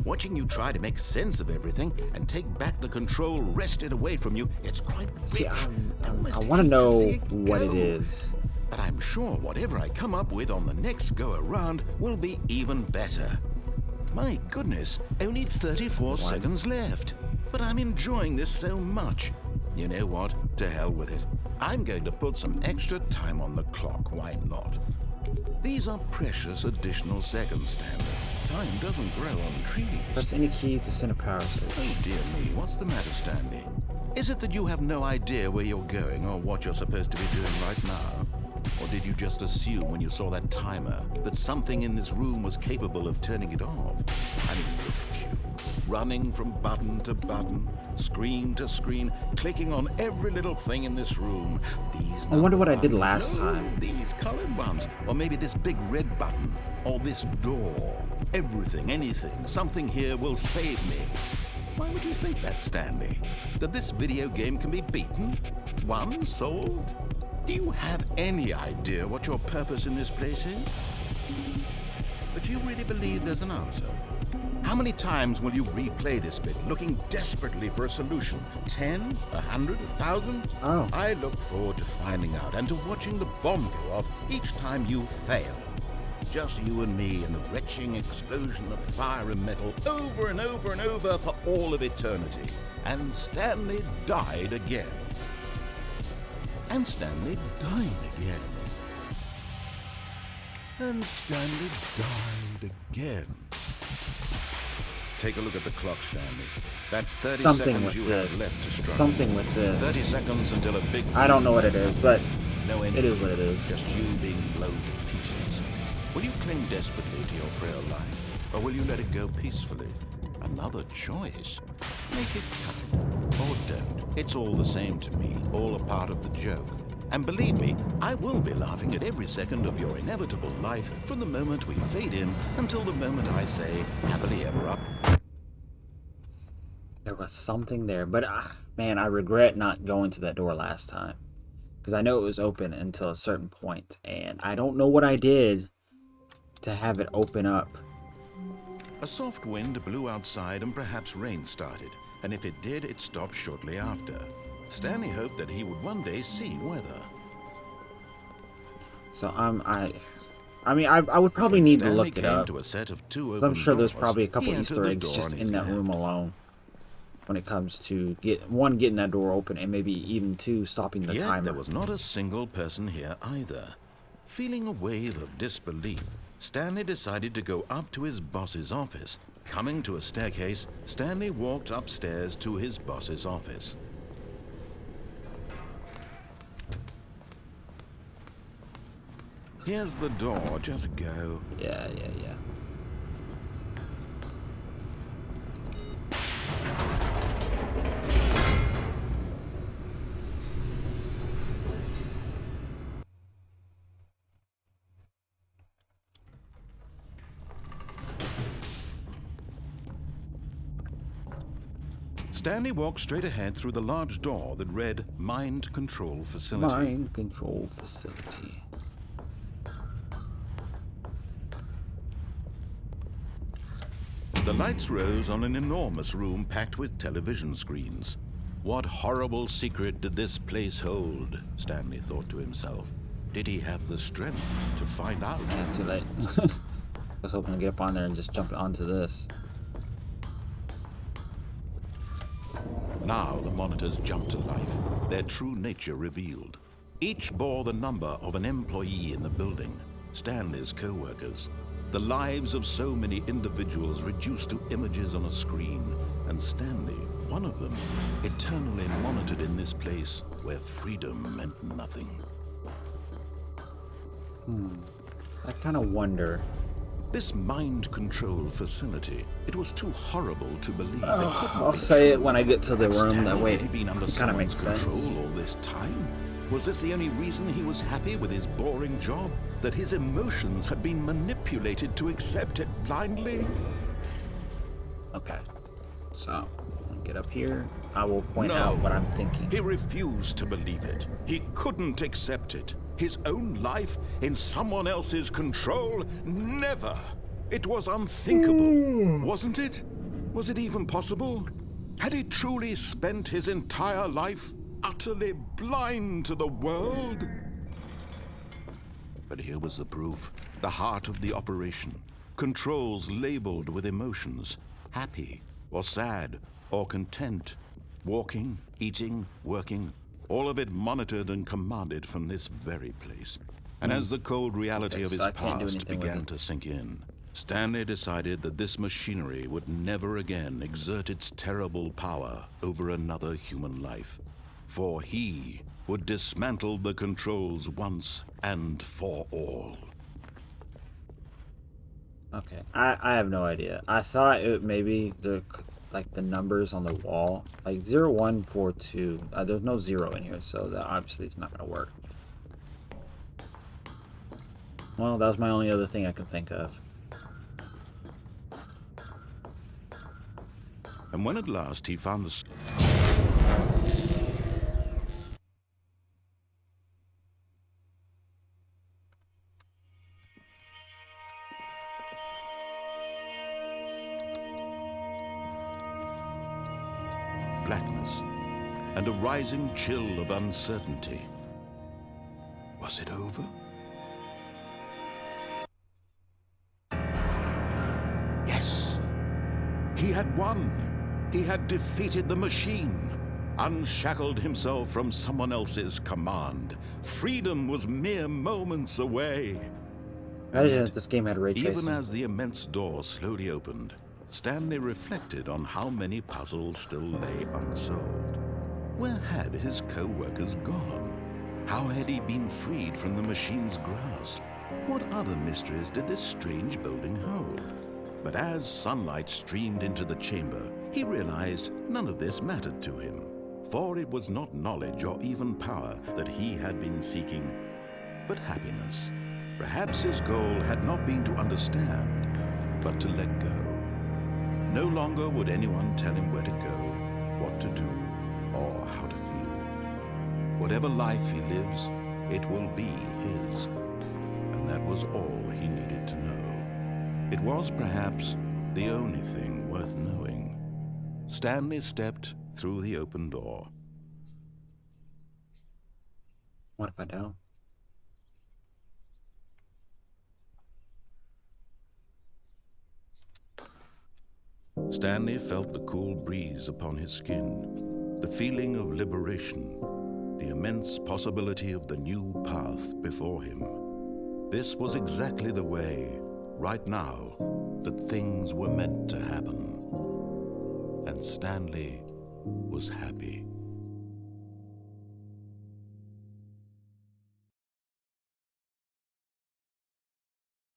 Watching you try to make sense of everything and take back the control wrested away from you, it's quite rich. See, I Almost want to hate know see it what it go. is. But I'm sure whatever I come up with on the next go-around will be even better. My goodness, only 34 seconds left. But I'm enjoying this so much. You know what? To hell with it. I'm going to put some extra time on the clock. Why not? These are precious additional seconds, Stanley. Time doesn't grow on trees. Press any key to send a power switch. Oh dear me, what's the matter, Stanley? Is it that you have no idea where you're going or what you're supposed to be doing right now? Or did you just assume when you saw that timer that something in this room was capable of turning it off? I mean, look at you. Running from button to button, screen to screen, clicking on every little thing in this room. These I wonder what I did buttons, last no, time. These colored ones. Or maybe this big red button. Or this door. Everything, anything, something here will save me. Why would you think that, Stanley? That this video game can be beaten? Won? Solved? Do you have any idea what your purpose in this place is? But you really believe there's an answer? How many times will you replay this bit, looking desperately for a solution? 10? 100? 1,000? Oh. I look forward to finding out and to watching the bomb go off each time you fail. Just you and me and the retching explosion of fire and metal over and over and over for all of eternity. And Stanley died again. And Stanley died again. And Stanley died again. Take a look at the clock, Stanley. That's 30 Something seconds with you this. have left to struggle. Something with this. 30 seconds until a big... I don't know what it is, but No it is what it is. Just you being blown to pieces. Will you cling desperately to your frail life, or will you let it go peacefully? Another choice. Make it count, or don't. It's all the same to me, all a part of the joke. And believe me, I will be laughing at every second of your inevitable life from the moment we fade in until the moment I say, happily ever after. There was something there, but man, I regret not going to that door last time. Because I know it was open until a certain point, and I don't know what I did to have it open up. A soft wind blew outside and perhaps rain started, and if it did, it stopped shortly after. Stanley hoped that he would one day see weather. So I would probably need to look it up. To a set of two 'Cause I'm sure there's doors. probably a couple He entered Easter the eggs door just on his in that left. room alone. When it comes to getting that door open, and maybe even two, stopping the Yet timer. there was not a single person here either. Feeling a wave of disbelief, Stanley decided to go up to his boss's office. Coming to a staircase, Stanley walked upstairs to his boss's office. Here's the door, just go. Yeah. Stanley walked straight ahead through the large door that read Mind Control Facility. Mind control facility. The lights rose on an enormous room packed with television screens. What horrible secret did this place hold? Stanley thought to himself. Did he have the strength to find out? Yeah, too late. I was hoping to get up on there and just jump onto this. Now the monitors jumped to life, their true nature revealed. Each bore the number of an employee in the building, Stanley's co-workers. The lives of so many individuals reduced to images on a screen, and Stanley, one of them, eternally monitored in this place where freedom meant nothing. I kind of wonder. This mind control facility, it was too horrible to believe. It couldn't I'll be say it true. when I get to the room. That Stanley way, had been under it kind of makes someone's sense. control all this time. Was this the only reason he was happy with his boring job? That his emotions had been manipulated to accept it blindly? Okay, so I'll get up here. I will point No. out what I'm thinking. He refused to believe it. He couldn't accept it. His own life in someone else's control? Never! It was unthinkable, wasn't it? Was it even possible? Had he truly spent his entire life utterly blind to the world? But here was the proof. The heart of the operation. Controls labeled with emotions. Happy, or sad, or content. Walking, eating, working. All of it monitored and commanded from this very place. And as the cold reality of so his I can't do past anything with began it. to sink in, Stanley decided that this machinery would never again exert its terrible power over another human life. for he would dismantle the controls once and for all. Okay, I have no idea. I thought it maybe the numbers on the wall, like 0142. There's no 0 in here, so that obviously it's not gonna work. Well, that was my only other thing I could think of. And when at last he found the blackness and a rising chill of uncertainty. Was it over? Yes! He had won! He had defeated the machine, unshackled himself from someone else's command. Freedom was mere moments away. Imagine if this game had ray tracing. Even as the immense door slowly opened, Stanley reflected on how many puzzles still lay unsolved. Where had his co-workers gone? How had he been freed from the machine's grasp? What other mysteries did this strange building hold? But as sunlight streamed into the chamber, he realized none of this mattered to him, for it was not knowledge or even power that he had been seeking, but happiness. Perhaps his goal had not been to understand, but to let go. No longer would anyone tell him where to go, what to do, or how to feel. Whatever life he lives, it will be his. And that was all he needed to know. It was perhaps the only thing worth knowing. Stanley stepped through the open door. What if I don't? Stanley felt the cool breeze upon his skin, the feeling of liberation, the immense possibility of the new path before him. This was exactly the way, right now, that things were meant to happen. And Stanley was happy.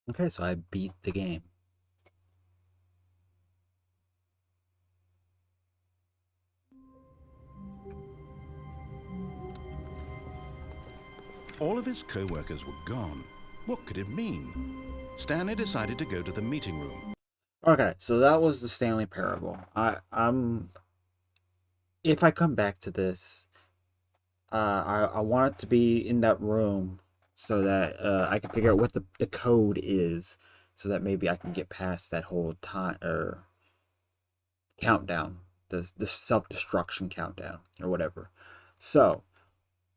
Okay, so I beat the game. All of his co-workers were gone. What could it mean? Stanley decided to go to the meeting room. Okay, so that was the Stanley Parable. If I come back to this, I want it to be in that room so that I can figure out what the code is, so that maybe I can get past that whole time or countdown, the self-destruction countdown or whatever. So,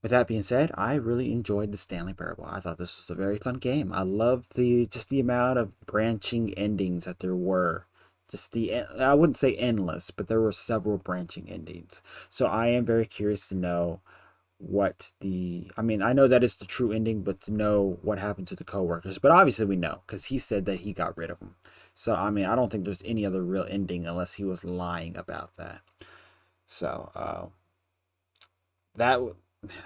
with that being said, I really enjoyed the Stanley Parable. I thought this was a very fun game. I loved the amount of branching endings that there were. I wouldn't say endless, but there were several branching endings. So I am very curious to know I know that it's the true ending, but to know what happened to the coworkers. But obviously we know, because he said that he got rid of them. So, I don't think there's any other real ending unless he was lying about that. So,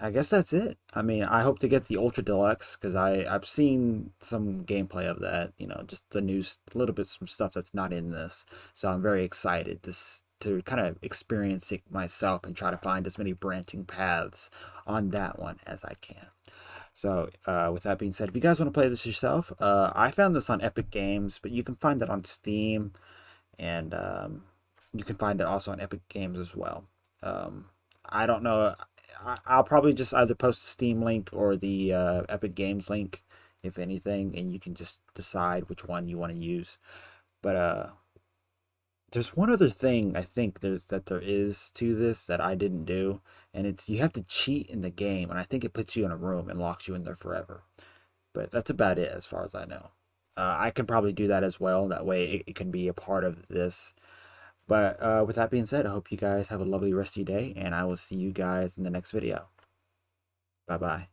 I guess that's it. I hope to get the Ultra Deluxe, because I've seen some gameplay of that, just the news, a little bit, some stuff that's not in this. So I'm very excited to kind of experience it myself and try to find as many branching paths on that one as I can. So with that being said, if you guys want to play this yourself, I found this on Epic Games, but you can find it on Steam, and you can find it also on Epic Games as well. I don't know. I'll probably just either post the Steam link or the Epic Games link, if anything, and you can just decide which one you want to use. But there's one other thing I think there is to this that I didn't do, and it's you have to cheat in the game, and I think it puts you in a room and locks you in there forever. But that's about it as far as I know. I can probably do that as well. That way it can be a part of this. But with that being said, I hope you guys have a lovely rest of your day, and I will see you guys in the next video. Bye-bye.